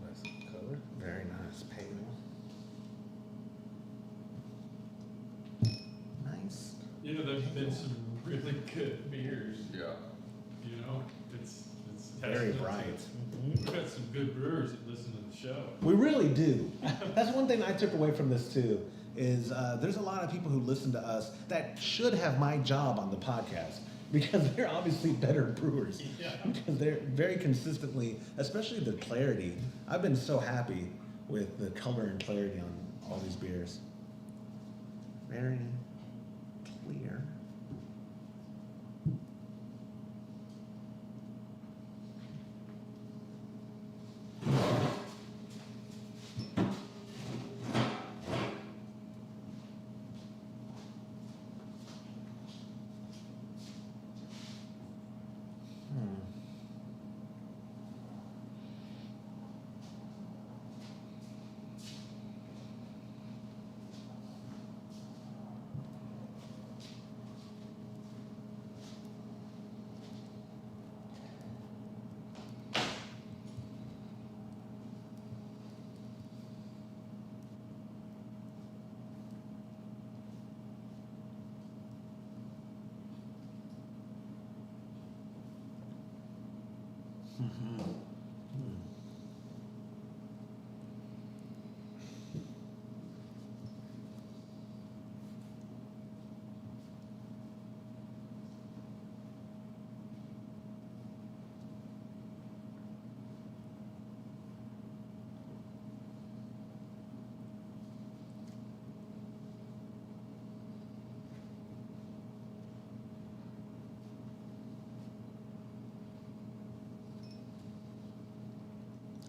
Nice color.
Very nice. Pale. Nice.
You know, there's been some really good beers.
Yeah.
You know, it's
Very
testament to-
bright.
We've got some good brewers that listen to the show.
We really do. That's one thing I took away from this too. Is there's a lot of people who listen to us that should have my job on the podcast because they're obviously better brewers.
Yeah.
Because they're very consistently, especially the clarity. I've been so happy with the color and clarity on all these beers. Very clear.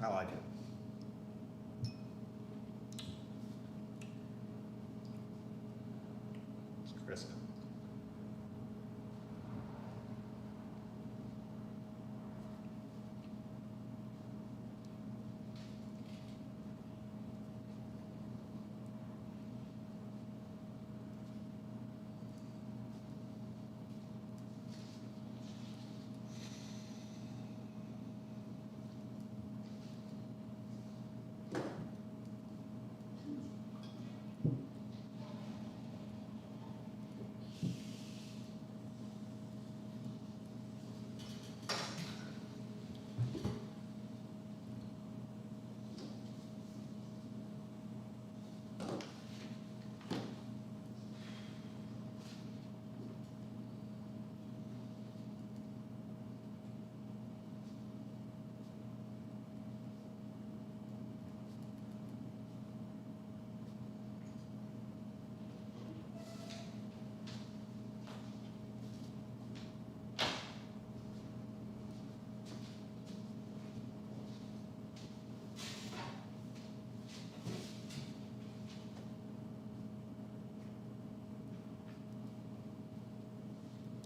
I like it. It's crisp.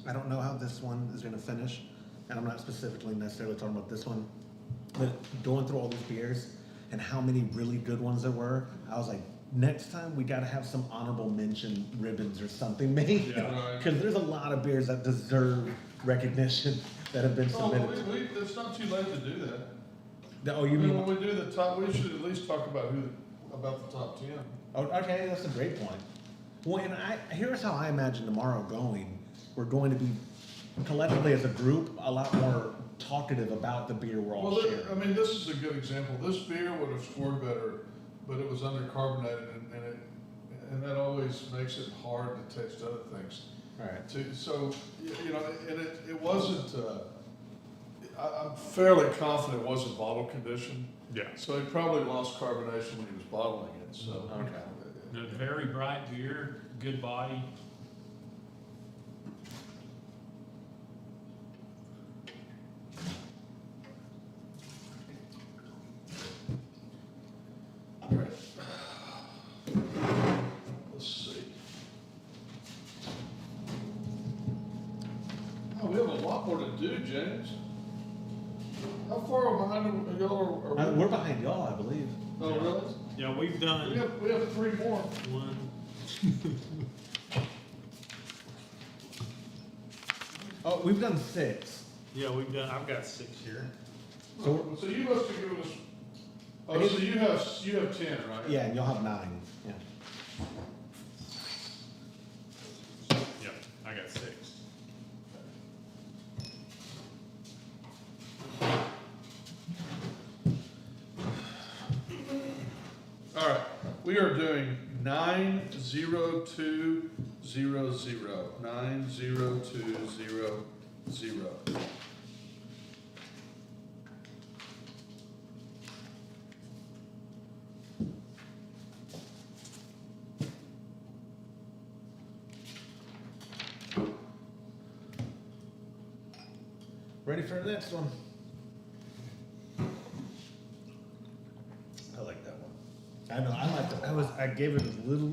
I don't know how this one is going to finish, and I'm not specifically necessarily talking about this one, but going through all these beers and how many really good ones there were, I was like, next time we got to have some honorable mention ribbons or something made,
Yeah. Right.
because there's a lot of beers that deserve recognition that have been
Oh,
submitted.
it's not too late to do that.
Oh,
I
you
mean,
mean?
when we do the top, we should at least talk about about the top 10.
Oh, okay, that's a great point. Well, and here's how I imagine tomorrow going. We're going to be collectively as a group a lot more talkative about the beer we're all
Well,
sharing.
I mean, this is a good example. This beer would have scored better, but it was undercarbonated, and that always makes it hard to taste other things.
All right.
So, you know, and it wasn't, I'm fairly confident it wasn't bottle conditioned.
Yeah.
So he probably lost carbonation when he was bottling it, so.
Okay.
The very bright beer, good body.
All right. Let's see. Oh, we have a lot more to do, James. How far behind are y'all? Are we?
We're behind y'all, I believe.
Oh, really?
Yeah, we've done
We have 3 more.
one.
Oh, we've done 6.
Yeah, I've got 6 here.
So you must have given us, oh, so you have 10, right?
Yeah, and y'all have 9. Yeah.
Yep, I got 6.
All right, we are doing 90200. 90200.
Ready for the next one? I like that one. I know, I like that one.
I gave it a little,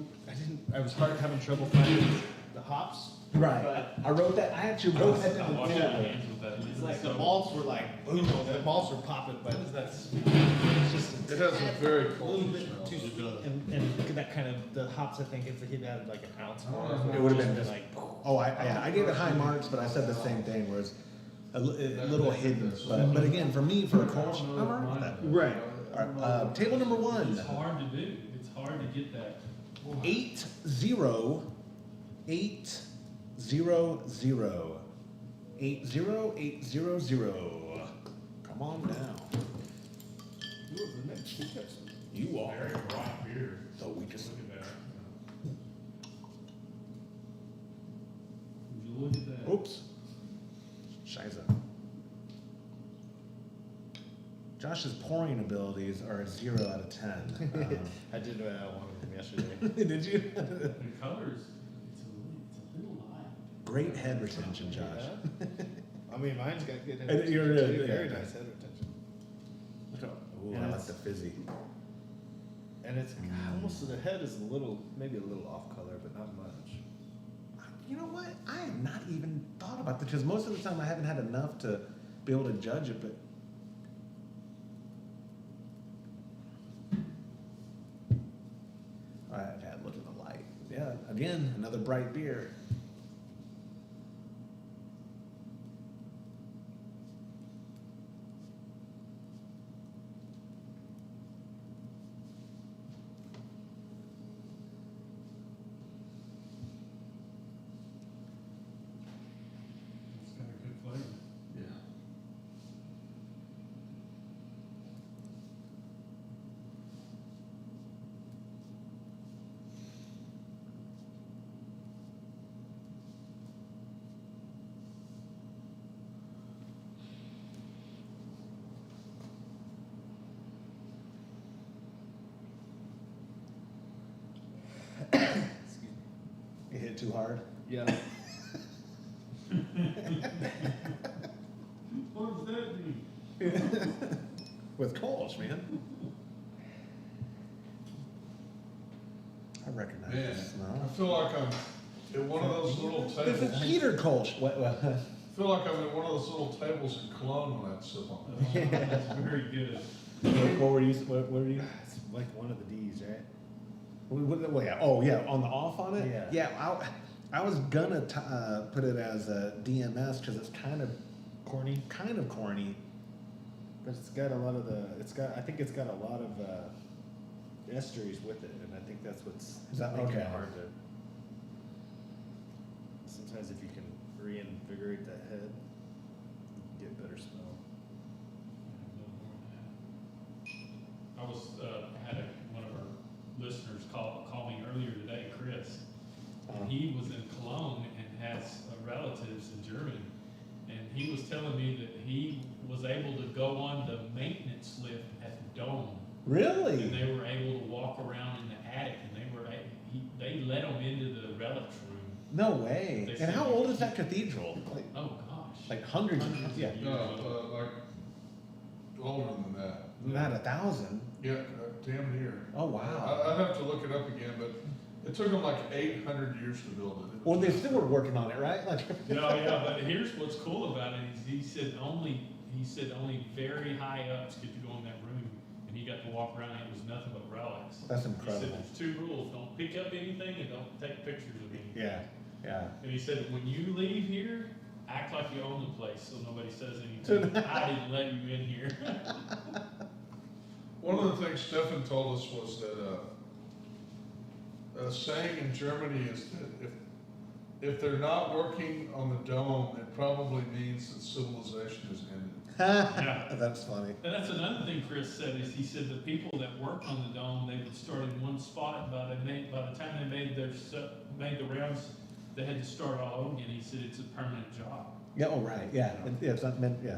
I was having trouble finding the hops.
Right. I wrote that, I actually wrote that
I
down.
washed
too.
my hands with that.
It's like the malts were like, boom, the malts were popping, but it's just
It has a very
a little
cold
bit
smell.
too sweet. And that kind of, the hops, I think, if he'd added like an ounce more.
It
would've been
just
just-
like,
Oh, I gave it high marks, but I said the same thing, whereas a little hidden. But again, for me, for a Kölsch, I'm all right with that.
right.
All right, table number 1.
It's hard to do. It's hard to get that.
80800. 80800. Come Come on down.
Who was the next? Who catch?
You are
Very bright beer.
the weakest.
Look at that. Would you look at that?
Oops. Shiza. Josh's pouring abilities are a 0 out of 10.
I did know that one from yesterday.
Did you?
The colors, it's a little light.
Great head retention, Josh.
Yeah. I mean, mine's got good head
And
retention.
you're
too.
good,
Very
yeah.
nice head retention.
Ooh,
And
I like
it's-
the fizzy.
And it's almost, the head is maybe a little off color, but not much.
You know what? I have not even thought about that because most of the time I haven't had enough to be able to judge it, but. I've had a look at the light. Yeah, again, another bright beer.
It's got a good flavor.
Yeah.
You hit too hard.
Yeah.
What does that mean?
With Kölsch, man. I recognize
Man,
this
I
smell.
feel like I'm at one of those little
This is
tables.
Peter Kölsch. What?
I feel like I'm at one of those little tables in Cologne when I sip on that.
That's very good.
What were you? What were you?
It's like one of the D's, right?
Well, yeah. Oh, yeah. On the off on it.
Yeah.
Yeah. I was gonna put it as a DMS because it's kind of
Corny.
corny.
But it's got a lot of I think it's got a lot of esteries with it, and I think that's what's
Is that
making
okay?
it hard to. Sometimes if you can reinvigorate that head, you get better smell.
I was, had one of our listeners call me earlier today, Chris. And he was in Cologne and has relatives in Germany. And he was telling me that he was able to go on the maintenance lift at the Dome. And
Really?
they were able to walk around in the attic, and they let him into the relics room.
No way.
They
And
said
how
you-
old is that cathedral?
Oh, gosh.
Like hundreds.
Hundreds
Yeah.
of years.
No, like older than that.
Not 1,000.
Yeah, damn near.
Oh wow.
I'd have to look it up again, but it took them like 800 years to build it.
Well, they still were working on it, right? Like.
No, yeah, but here's what's cool about it, is he said only very high ups get to go in that room, and he got to walk around, and it was nothing but relics.
That's
He
incredible.
said there's 2 rules: don't pick up anything and don't take pictures of anything.
Yeah. Yeah.
And he said when you leave here, act like you own the place so nobody says anything. I didn't let you in here.
One of the things Stefan told us was that a saying in Germany is that if they're not working on the dome, it probably means that civilization is ended.
Yeah.
That's funny.
And that's another thing Chris said, is he said the people that work on the dome, they would start in one spot, by the time they made the rounds, they had to start all over again. He said it's a permanent job.
Yeah. Oh, right. Yeah. Yeah. It's not meant. Yeah.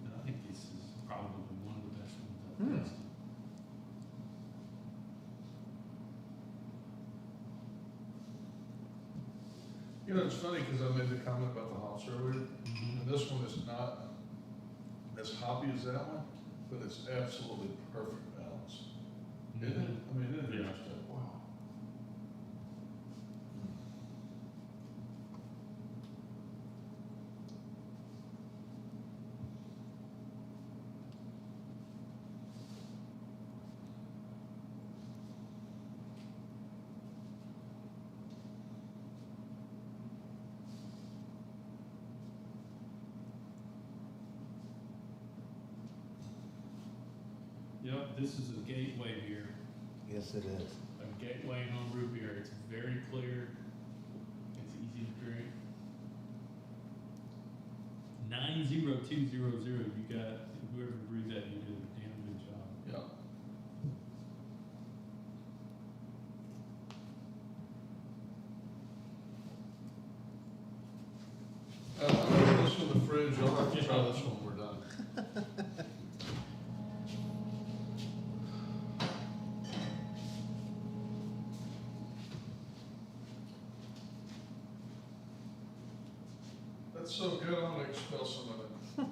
And I think this is probably one of the best ones
Hmm.
I've tasted.
You know, it's funny because I made the comment about the hops earlier, and this one is not as hoppy as that one, but it's absolutely perfect balance. Isn't it? I mean, it is
Yeah.
just like, wow.
Yep, this is a gateway beer,
Yes, it is.
a gateway homebrew beer. It's very clear. It's easy to drink. 90200. You got whoever brewed that. You did a damn good job.
Yeah. I'm gonna put this in the fridge, I'll have to try this when we're done. That's so good, I'm gonna expel some of it.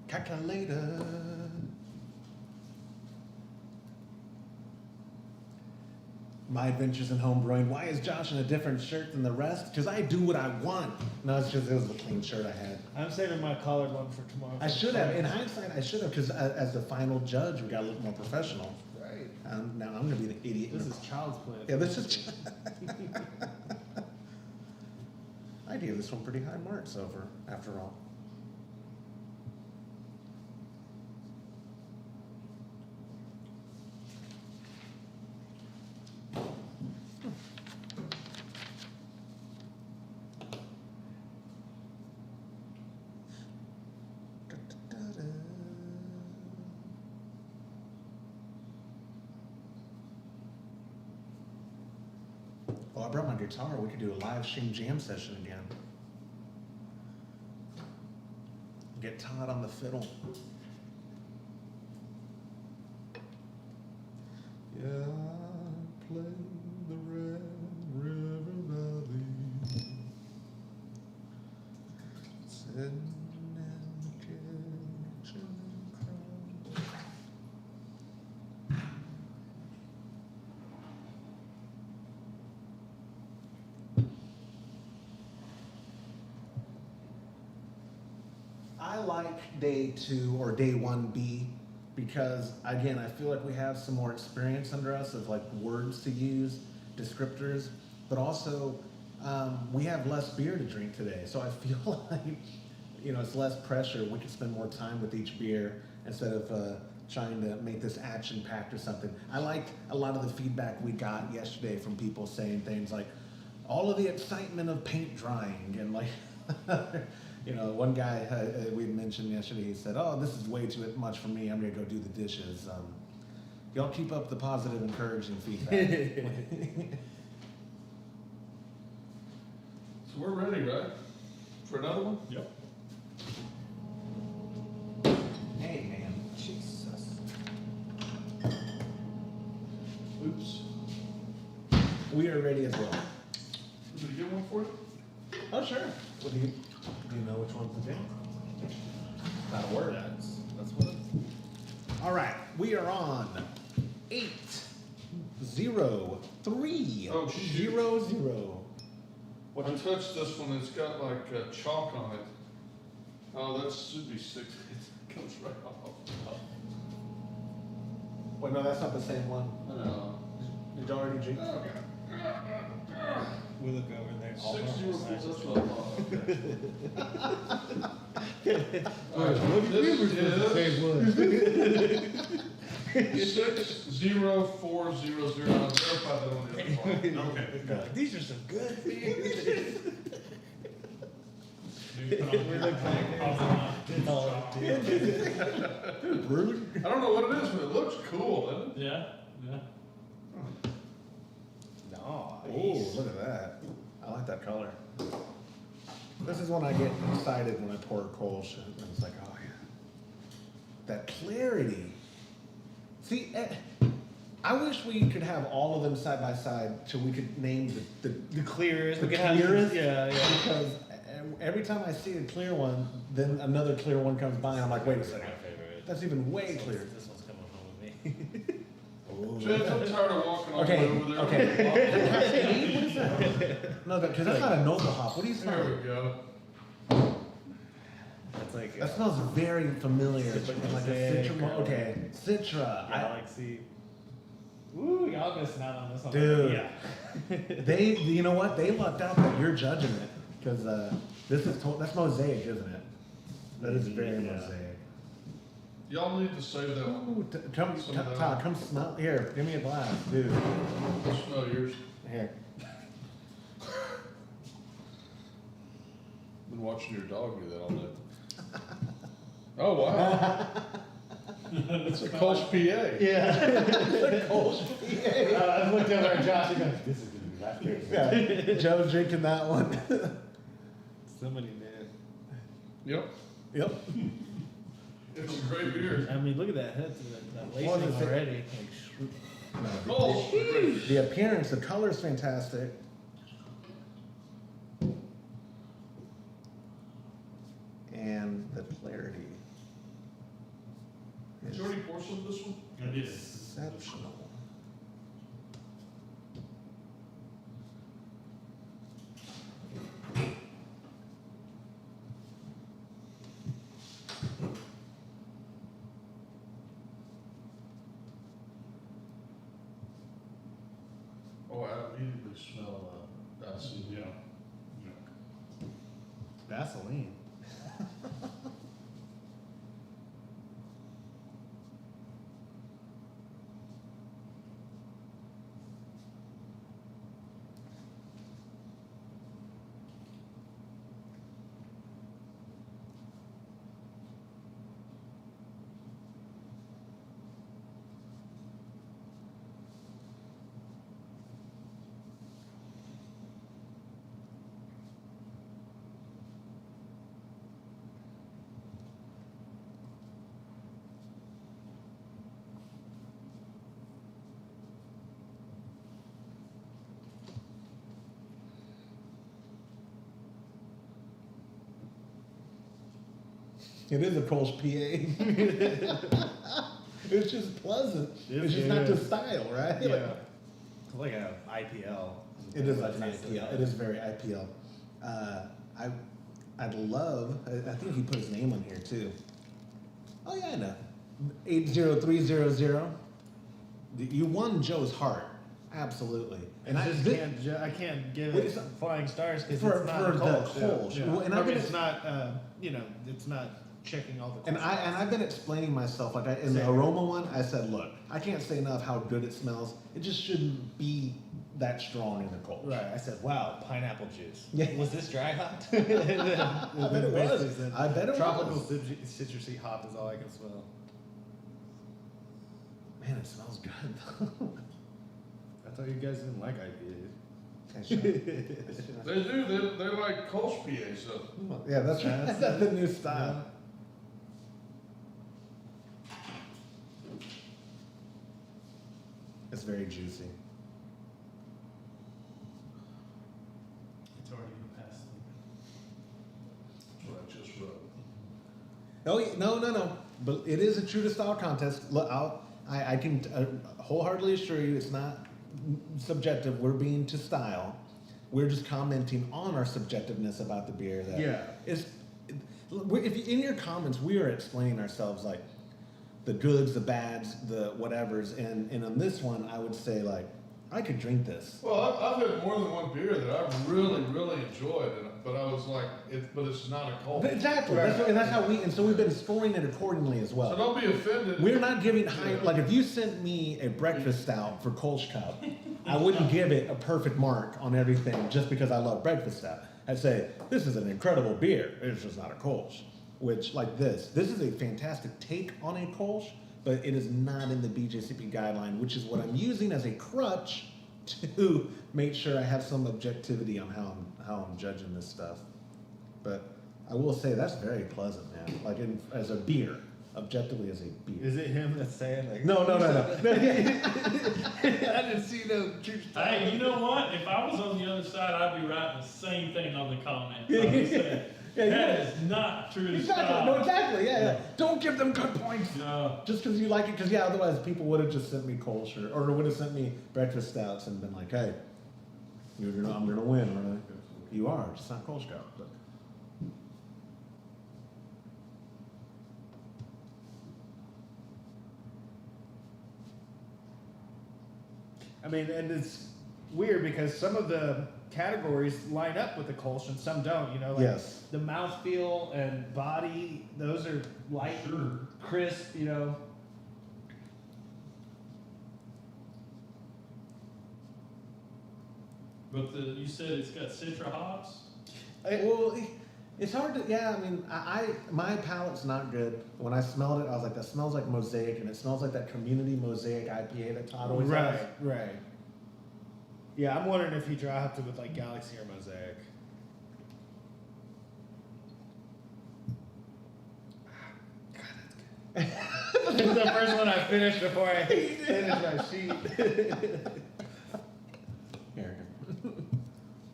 Calculator. My adventures in home brewing. Why is Josh in a different shirt than the rest? Because I do what I want. No, it's just it was the clean shirt I had.
I'm saving my collared one for tomorrow.
I should have. In hindsight, I should have. Because as the final judge, we got to look more professional.
Right.
Now I'm gonna be the idiot.
This is child's play.
Yeah, this is. I gave this one pretty high marks over, after all. Oh, I brought my guitar. We could do a live Shing Jam session again. Get Todd on the fiddle. Yeah, I play the Red River Valley. Sitting in the kitchen crying. I like day 2 or day 1B because, again, I feel like we have some more experience under us of like words to use, descriptors, but also we have less beer to drink today. So I feel like, it's less pressure. We can spend more time with each beer instead of trying to make this action-packed or something. I liked a lot of the feedback we got yesterday from people saying things like, all of the excitement of paint drying and like, one guy we mentioned yesterday, he said, oh, this is way too much for me. I'm going to go do the dishes. Y'all keep up the positive, encouraging feedback.
So we're ready, right? For another one?
Yep.
Hey, man. Jesus.
Oops.
We are ready as well.
Did he get one for you?
Oh, sure. What do you know which one's the jam? Not a word.
That's what it's.
All right. We are on 803
Oh, shoot.
00.
I touched this one, it's got like chalk on it. Oh, that should be 6. It comes right off.
Wait, no, that's not the same one.
I know.
Did you already drink?
We look over there.
604, that's what I thought. This is 60400. I'll verify that on the other one.
Okay.
These are some good beers.
Maybe put on
We
your
look back
pause
there.
Really?
I don't know what it is, but it looks cool, doesn't it?
Yeah, yeah.
Oh, look at that. I like that color. This is when I get excited when I pour Kölsch, and it's like, oh yeah. That clarity. See, I wish we could have all of them side by side so we could name the
clearest.
the
we can have-
clearest.
Yeah.
Because every time I see a clear one, then another clear one comes by, and I'm like, wait a second. That's even way clearer.
This one's coming home with me.
James, I'm tired of walking all the
Okay,
way over there.
okay. What is that? No, because that's not a noble hop. What are you
There
smelling?
we go.
That's like.
That smells very familiar.
Citra
Like a
mosaic
citra.
or-
Okay, citra.
Galaxy. Ooh, y'all missing out on this one.
Dude.
Yeah.
They, you know what? They lucked out that you're judging it because this is that's mosaic, isn't it? That is very
Yeah.
mosaic.
Y'all need to save that one.
Ooh, come,
Some of that.
Todd, come smell. Here, give me a glass, dude.
Smell yours.
Here.
Been watching your dog do that all day. Oh, wow. It's a Kölsch PA.
Yeah.
Kölsch PA.
I looked over at Josh and goes, this is gonna be last year.
Yeah, Joe's drinking that one.
Somebody did.
Yep,
Yep.
it's a great beer.
I mean, look at that head, that
What
lacing
is it?
already.
Kölsch, great.
The appearance, the color is fantastic. And the clarity
Did
is
you already pour some of this one?
I did.
exceptional.
Oh, I immediately smell, acid.
Yeah.
Vaseline.
It is a Kölsch PA. It's just pleasant. It's just not the style, right?
Yeah. It's like a IPL.
It is like an IPL. It is very IPL. I'd love. I think he put his name on here too. Oh yeah, I know. 80300. You won Joe's heart, absolutely.
And I just I can't give
Wait,
it
it's-
flying stars because
for-
it's not
for the
Kölsch.
Kölsch.
Yeah.
Well, and
I
I've
mean,
been-
it's not, it's not checking all the.
And I've been explaining myself like in the
Same.
aroma one. I said, look, I can't say enough how good it smells. It just shouldn't be that strong in the Kölsch.
Right. I said, wow, pineapple juice.
Yeah.
Was this dry hop?
I bet it was. I bet it
tropical
was.
citrusy hop is all I can smell.
Man, it smells good.
I thought you guys didn't like IPAs.
They do, they like Kölsch PA, so.
Yeah, that's right.
That's-
That's the new style. It's very juicy.
It's already in the past.
That's what I just wrote.
Oh yeah, no. But it is a true to style contest. Look, I can wholeheartedly assure you, it's not subjective. We're being to style. We're just commenting on our subjectiveness about the beer. That
Yeah.
is, if in your comments we are explaining ourselves like the goods, the bads, the whatevers, and on this one I would say like I could drink this.
Well, I've had more than one beer that I've really, really enjoyed, but I was like, but it's not a Kölsch.
Exactly, that's how we, and so we've been scoring it accordingly as well.
So don't be offended.
We're not giving high, like if you sent me a breakfast stout for Kölsch Cup, I wouldn't give it a perfect mark on everything just because I love breakfast stout. I'd say, this is an incredible beer, it's just not a Kölsch. Which, like this is a fantastic take on a Kölsch, but it is not in the BJCP guideline, which is what I'm using as a crutch to make sure I have some objectivity on how I'm judging this stuff. But I will say that's very pleasant, man. Like as a beer, objectively as a beer.
Is it him that's saying like?
No.
I didn't see no true style.
Hey, you know what? If I was on the other side, I'd be writing the same thing on the comments. I would say,
Yeah,
that is not true to
Exactly.
style.
No, exactly. Yeah. Don't give them good points.
No.
Just because you like it, because otherwise people would have just sent me Kölsch or would have sent me breakfast stouts and been like, hey, I'm gonna win, aren't I? You are. It's not Kölsch Cup, but.
I mean, and it's weird because some of the categories line up with the Kölsch and some don't. You know, like
Yes.
the mouthfeel and body; those are light, and crisp. You know.
But you said it's got citra hops?
Well, It's hard to, yeah, I mean, my palate's not good. When I smelled it, I was like, that smells like mosaic, and it smells like that community mosaic IPA that Todd always has.
Right. Yeah, I'm wondering if he dropped it with like Galaxy or Mosaic. God, that's good. It's the first one I finished before I finished my sheet.
Here.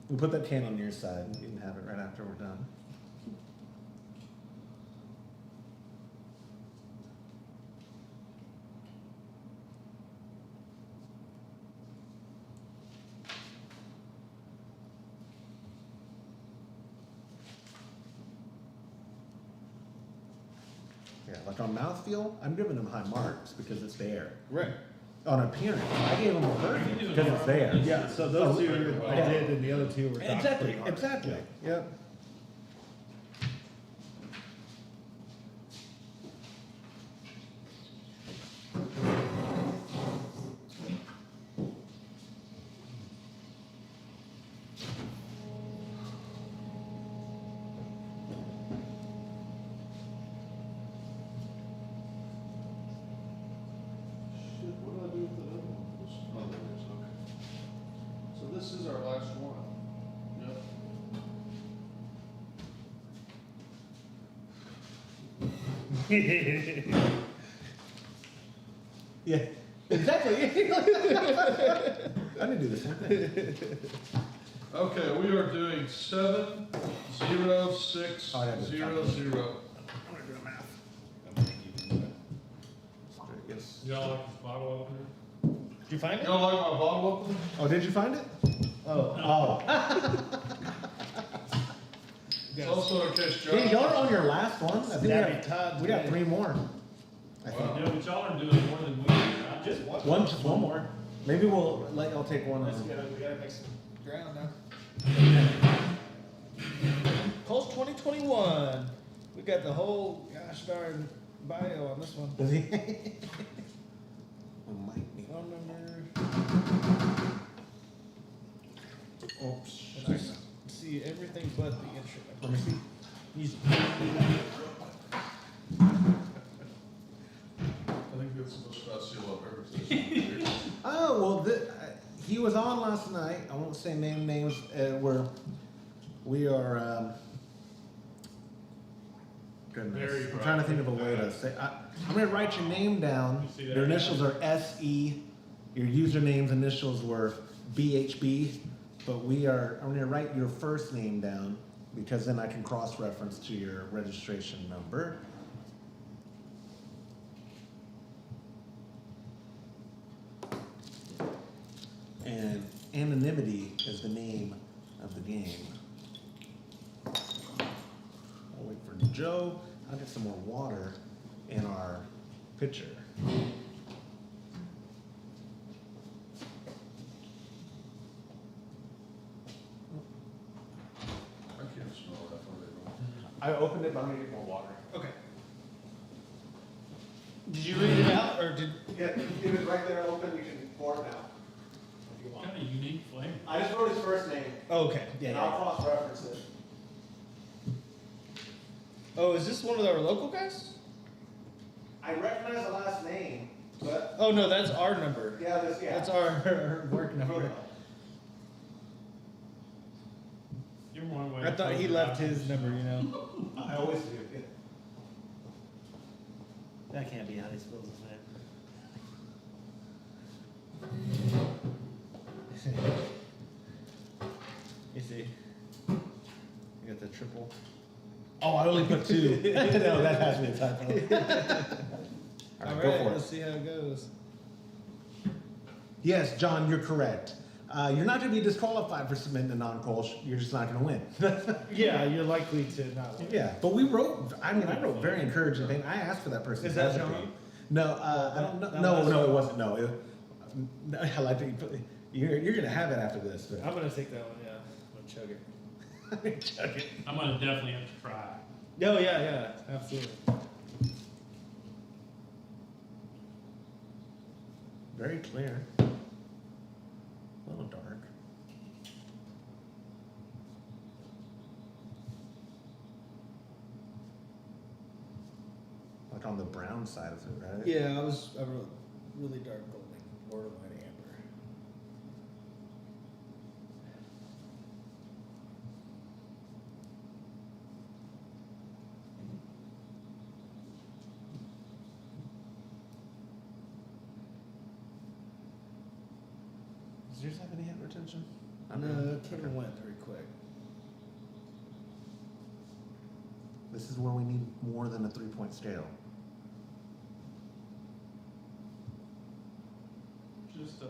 We'll put that can on your side. You can have it right after we're done. Yeah, like on mouthfeel, I'm giving them high marks because it's there.
Right.
On appearance, I gave them a perfect because it's there.
Yeah, so those two I did, and the other two were docked
Exactly,
pretty hard.
exactly. Yep.
Shit, what did I do with the other one? Oh, there it is, okay. So this is our last one. Yep.
Yeah, exactly. I didn't do the same thing.
Okay, we are doing 7, 0, 6,
Oh, I gotta do the
0,
calculus.
0.
I'm gonna do the math. Yes.
Y'all like this bottle opener?
Did you find it?
Y'all like my bottle opener?
Oh, did you find it?
Oh.
Oh.
It's also in case John.
Hey, y'all are on your last one. I think
That'd be Todd
we got
today.
3 more. I think.
Wow.
Yeah, but y'all are doing more than we are. right?
Just one.
Just one more. Maybe we'll let y'all take one.
We gotta make some ground now. Kölsch 2021. We got the whole gosh darn bio on this one.
Does he? Oh, might be.
Phone number.
Oops.
I just see everything but the intro.
Let me see.
He's
I think that's supposed to seal up everything.
Oh, well, he was on last night. I won't say names. We are, goodness.
Very
I'm trying to think of a way to say, I'm gonna write your name down.
You see that?
Your initials are SE. Your username's initials were BHB. But I'm gonna write your first name down because then I can cross-reference to your registration number. And anonymity is the name of the game. I'll wait for Joe. I'll get some more water in our pitcher.
I can't smell that from it.
I opened it, but I'm gonna get more water.
okay. Did you read it out or did?
Yeah, it was right there open. You can pour it now if you want.
Kind of unique flavor.
I just wrote his first name,
Oh, okay.
and I'll cross-reference it.
Oh, is this one of our local guys?
I recognize the last name, but
Oh no, that's our number. That's our work number.
You're one way.
I thought he left his number, you know.
I always do. Yeah.
That can't be how he spells his name. You see? You got the triple.
Oh, I only put 2. No, that has to be a typo. All right, go for
Let's
it.
see how it goes.
Yes, John, you're correct. You're not going to be disqualified for submitting a non-Kölsch. You're just not going to win.
Yeah, you're likely to not win.
Yeah, but I wrote very encouraging things. I asked for that person.
Is that John?
No, I don't know.
That
No,
was-
no, it wasn't. No, I like to. You're going to have it after this. But.
I'm gonna take that one, yeah. I'm gonna chug it.
Chug it.
I'm gonna definitely have to try.
Oh, yeah, absolutely.
Very clear. A little dark. the brown side of it, right?
Yeah, I was a really dark golden, borderline amber.
Does yours have any head retention?
No, it came
Okay.
and went very quick.
This is where we need more than a 3-point scale.
Just a.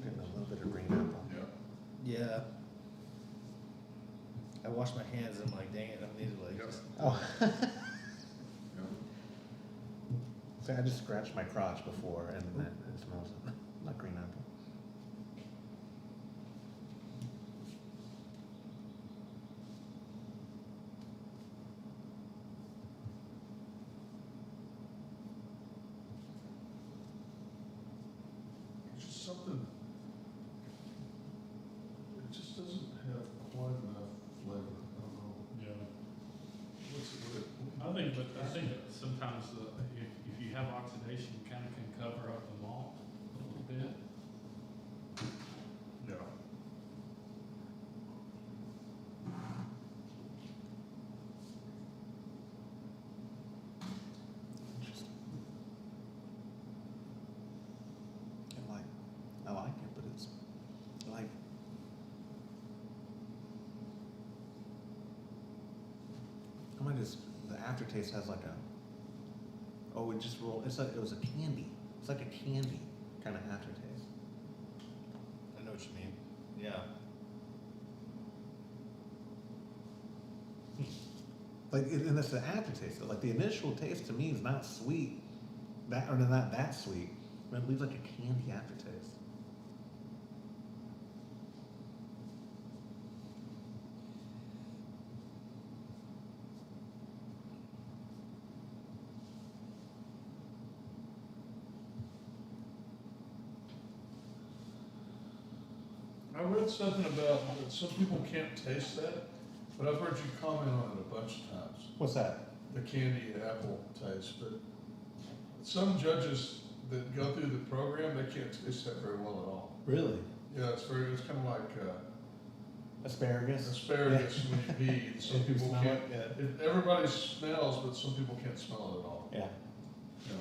Getting a little bit of green apple.
Yeah.
Yeah. I washed my hands and I'm like, dang it, I need to like
Yep.
just.
Oh.
Yeah.
See, I just scratched my crotch before and it smells like green apple.
It's just something, it just doesn't have quite enough flavor. I don't know.
Yeah.
What's it?
I think that sometimes if you have oxidation, you kind of can cover up the malt a little bit.
Yeah.
Interesting. I like it, but it's like I might just the aftertaste has like a it just roll. It's like it was a candy. It's like a candy kind of aftertaste.
I know what you mean. Yeah.
And that's the aftertaste. Like the initial taste to me is not sweet, not that sweet. But it leaves like a candy aftertaste.
I read something about that some people can't taste that, but I've heard you comment on it a bunch of times.
What's that?
The candy apple taste, but some judges that go through the program, they can't taste that very well at all.
Really?
Yeah, it's kind of like
Asparagus.
asparagus when you eat. Some
If you
people
smell
can't.
it,
Everybody smells, but some people can't smell it at all.
yeah.
Yeah.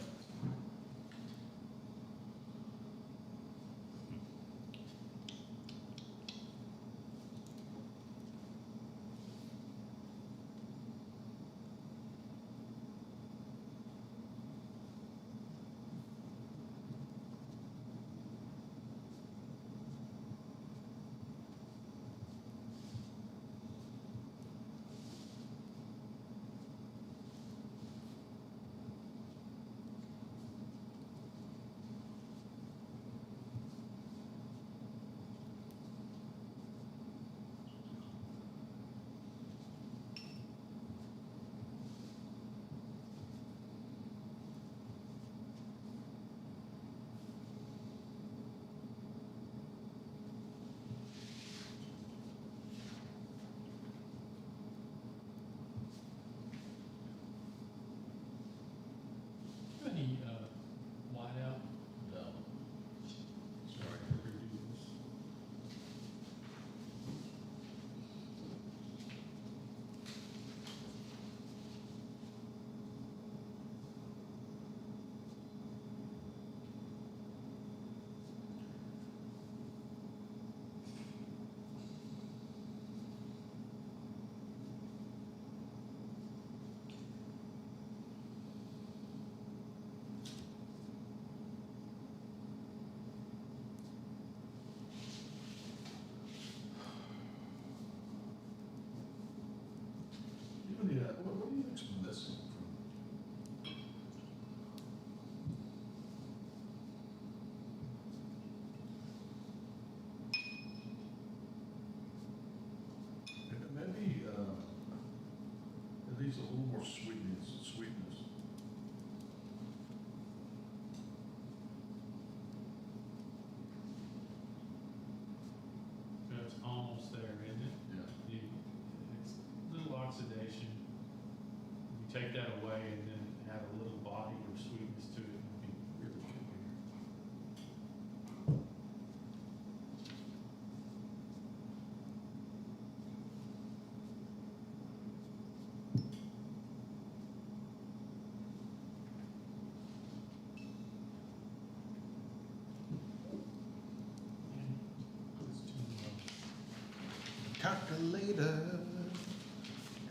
calculator.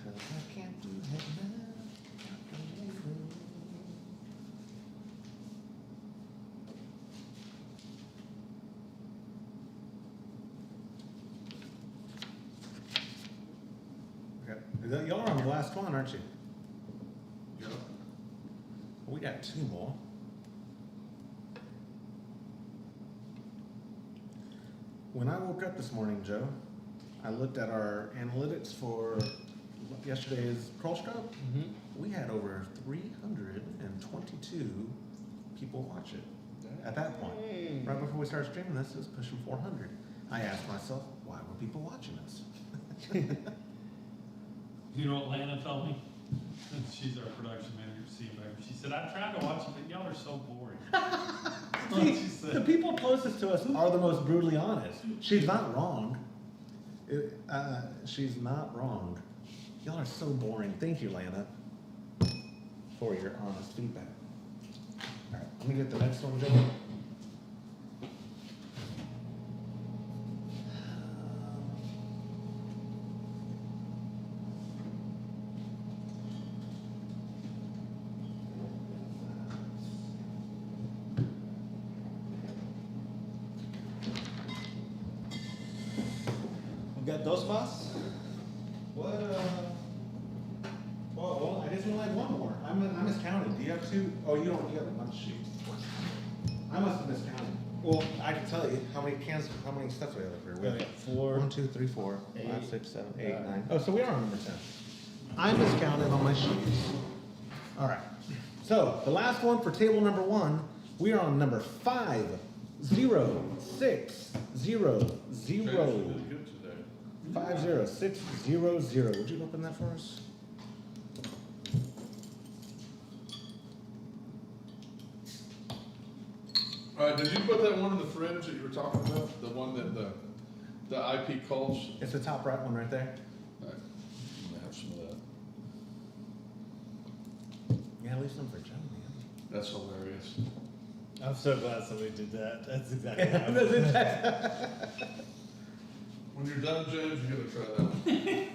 'Cause I can't do head math. Calculator. Okay. Y'all are on the last one, aren't you?
Yeah.
We got two more. When I woke up this morning, Joe, I looked at our analytics for yesterday's Kölsch Cup.
Mm-hmm.
We had over 322 people watch it at that point. Right before we started streaming this, it was pushing 400. I asked myself, why were people watching us?
You know what Lana told me? She's our production manager, Steve Baker. She said, I tried to watch it, but y'all are so boring. That's what she
The
said.
people closest to us are the most brutally honest. She's not wrong. She's not wrong. Y'all are so boring. Thank you, Lana, for your honest feedback. All right, let me get the next one, Joe.
We got dos más.
What, well, I just only have one more. I miscounted. Do you have two? Oh, you don't, you have a bunch of sheets. I must have miscounted. Well, I can tell you how many steps we have up here. We have
4.
1, 2, 3, 4, 5,
Eight.
6, 7, 8,
9.
9. Oh, so we are on number 10. I miscounted on my sheets. All right. So the last one for table number 1, we are on number 5, 0, 6, 0,
James,
0.
you did good today.
50600. Would you open that for us?
All right, did you put that one in the fridge that you were talking about? The one that the IP Kölsch?
It's the top right one right there.
All right, I'm gonna have some of that.
Yeah, leave some for Joe, man.
That's hilarious.
I'm so glad somebody did that. That's exactly how I
When you're done, James, you gotta try that one. You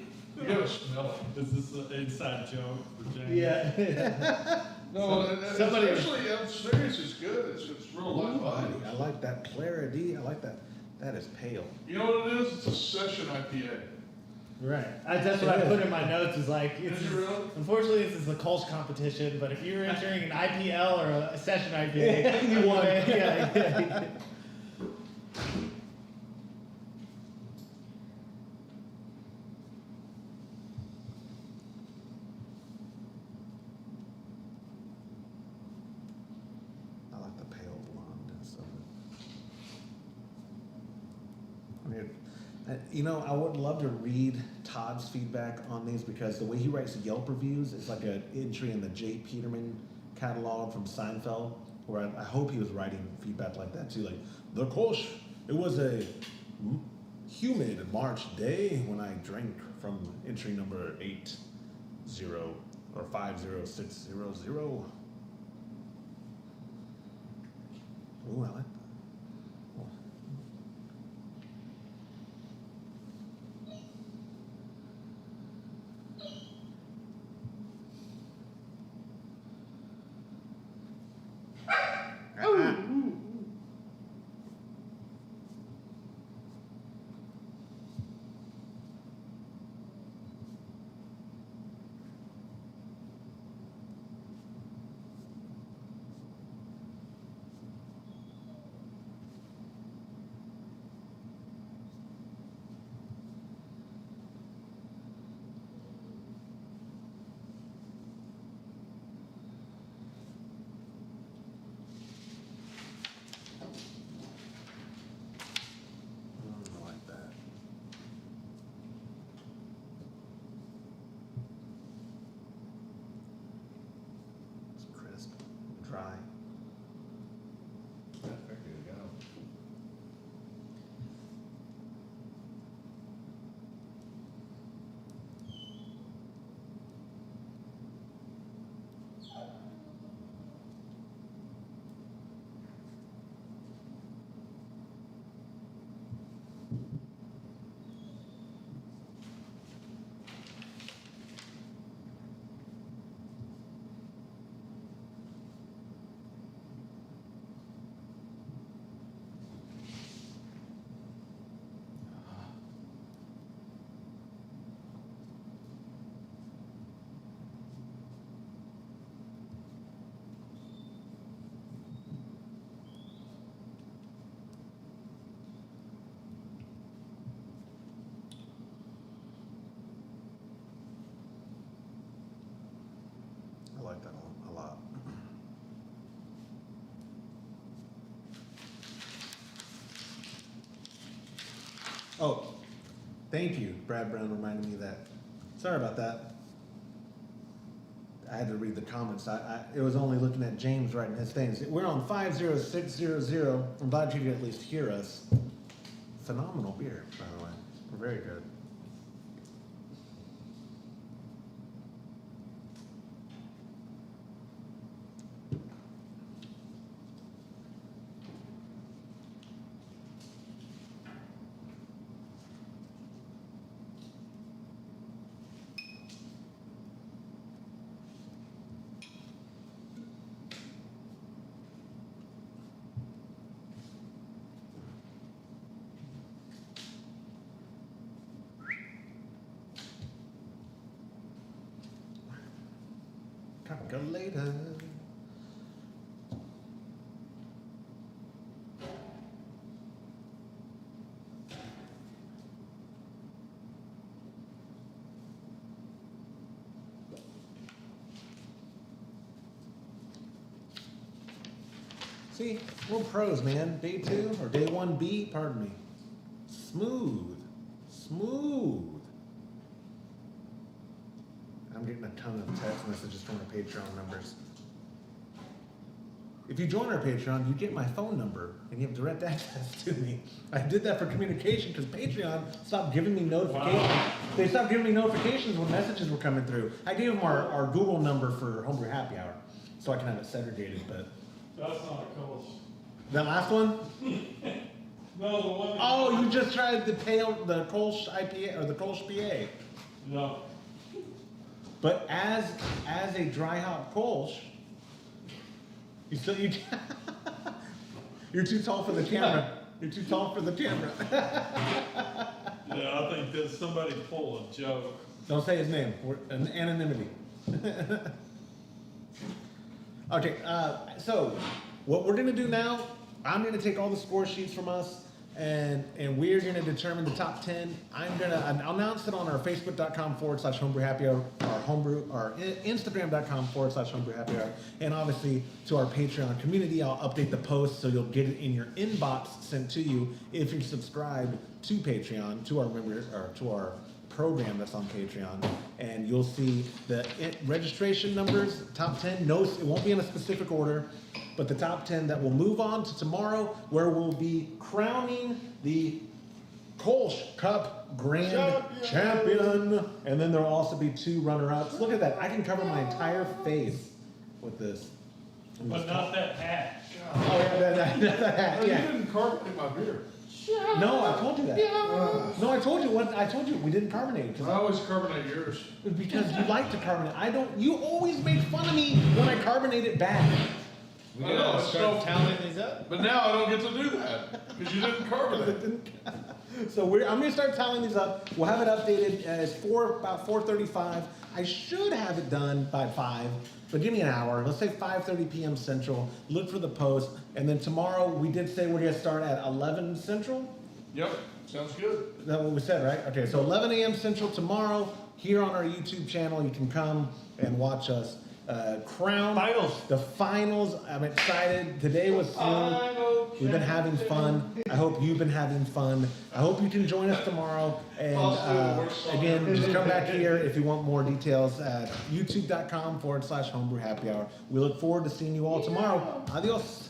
gotta smell it.
Is this an inside joke for James?
Yeah.
No,
Somebody-
actually, I'm serious, it's good, it's real light body.
I like that clarity. I like that. That is pale.
You know what it is? It's a session IPA.
Right. That's what I put in my notes. Is like,
Did
it's
you really?
unfortunately this is a Kölsch competition, but if you're entering an IPL or a session IPA, you won. Yeah.
I like the pale blonde and stuff. I mean, you know, I would love to read Todd's feedback on these because the way he writes Yelp reviews is like an entry in the J. Peterman catalog from Seinfeld, where I hope he was writing feedback like that too. Like, the Kölsch, it was a humid March day when I drank from entry number 80 or 50600. Ooh, I like that. Oh. I like that. It's crisp, dry.
That's very good, yeah.
Oh, thank you, Brad Brown reminded me of that. Sorry about that. I had to read the comments. It was only looking at James writing his things. We're on 50600. I'm glad you could at least hear us. Phenomenal beer, by the way. Very good. Calculator. See, we're pros, man. Day 2 or day 1B, pardon me. Smooth. Smooth. I'm getting a ton of text messages from our Patreon members. If you join our Patreon, you get my phone number and you have direct access to me. I did that for communication because Patreon stopped giving me notifications.
Wow.
They stopped giving me notifications when messages were coming through. I gave them our Google number for Homebrew Happy Hour so I can have it segregated, but
That's not a Kölsch.
that last one?
No, the one.
Oh, you just tried the Kölsch IPA or the Kölsch PA.
No.
But as a dry hop Kölsch, you're too tall for the camera. You're too tall for the camera.
Yeah, I think that somebody pulled a joke.
Don't say his name. We're an anonymity. Okay, so what we're gonna do now, I'm gonna take all the score sheets from us and we're gonna determine the top 10. I'm gonna announce it on our facebook.com/homebrew happy hour, our instagram.com/homebrew happy hour, and obviously to our Patreon community. I'll update the post so you'll get it in your inbox sent to you if you're subscribed to Patreon, to our member or to our program that's on Patreon, and you'll see the registration numbers, top 10. No, it won't be in a specific order, but the top 10 that will move on to tomorrow, where we'll be crowning the Kölsch Cup Grand Champion. And then there'll also be 2 runner-ups. Look at that. I can cover my entire face with this.
But not that hat.
Oh, yeah, that hat,
You
yeah.
didn't carbonate my beer.
No, I told you that. No, I told you what I told you. We didn't carbonate it.
I always carbonate yours.
Because you like to carbonate. I don't. You always make fun of me when I carbonate it back.
We
I know,
gotta
it's
start
so-
tallying these up.
But now I don't get to do that because you didn't carbonate.
So I'm gonna start tallying these up. We'll have it updated as about 4:35. I should have it done by 5, but give me an hour. Let's say 5:30 p.m. Central. Look for the post, and then tomorrow we did say we're gonna start at 11 Central.
Yep, sounds good.
Is that what we said, right? Okay, so 11 a.m. Central tomorrow here on our YouTube channel. You can come and watch us crown the finals. I'm excited. Today was smooth. We've been having fun. I hope you've been having fun. I hope you can join us tomorrow. And again, just come back here if you want more details at youtube.com/homebrew happy hour. We look forward to seeing you all tomorrow. Adios.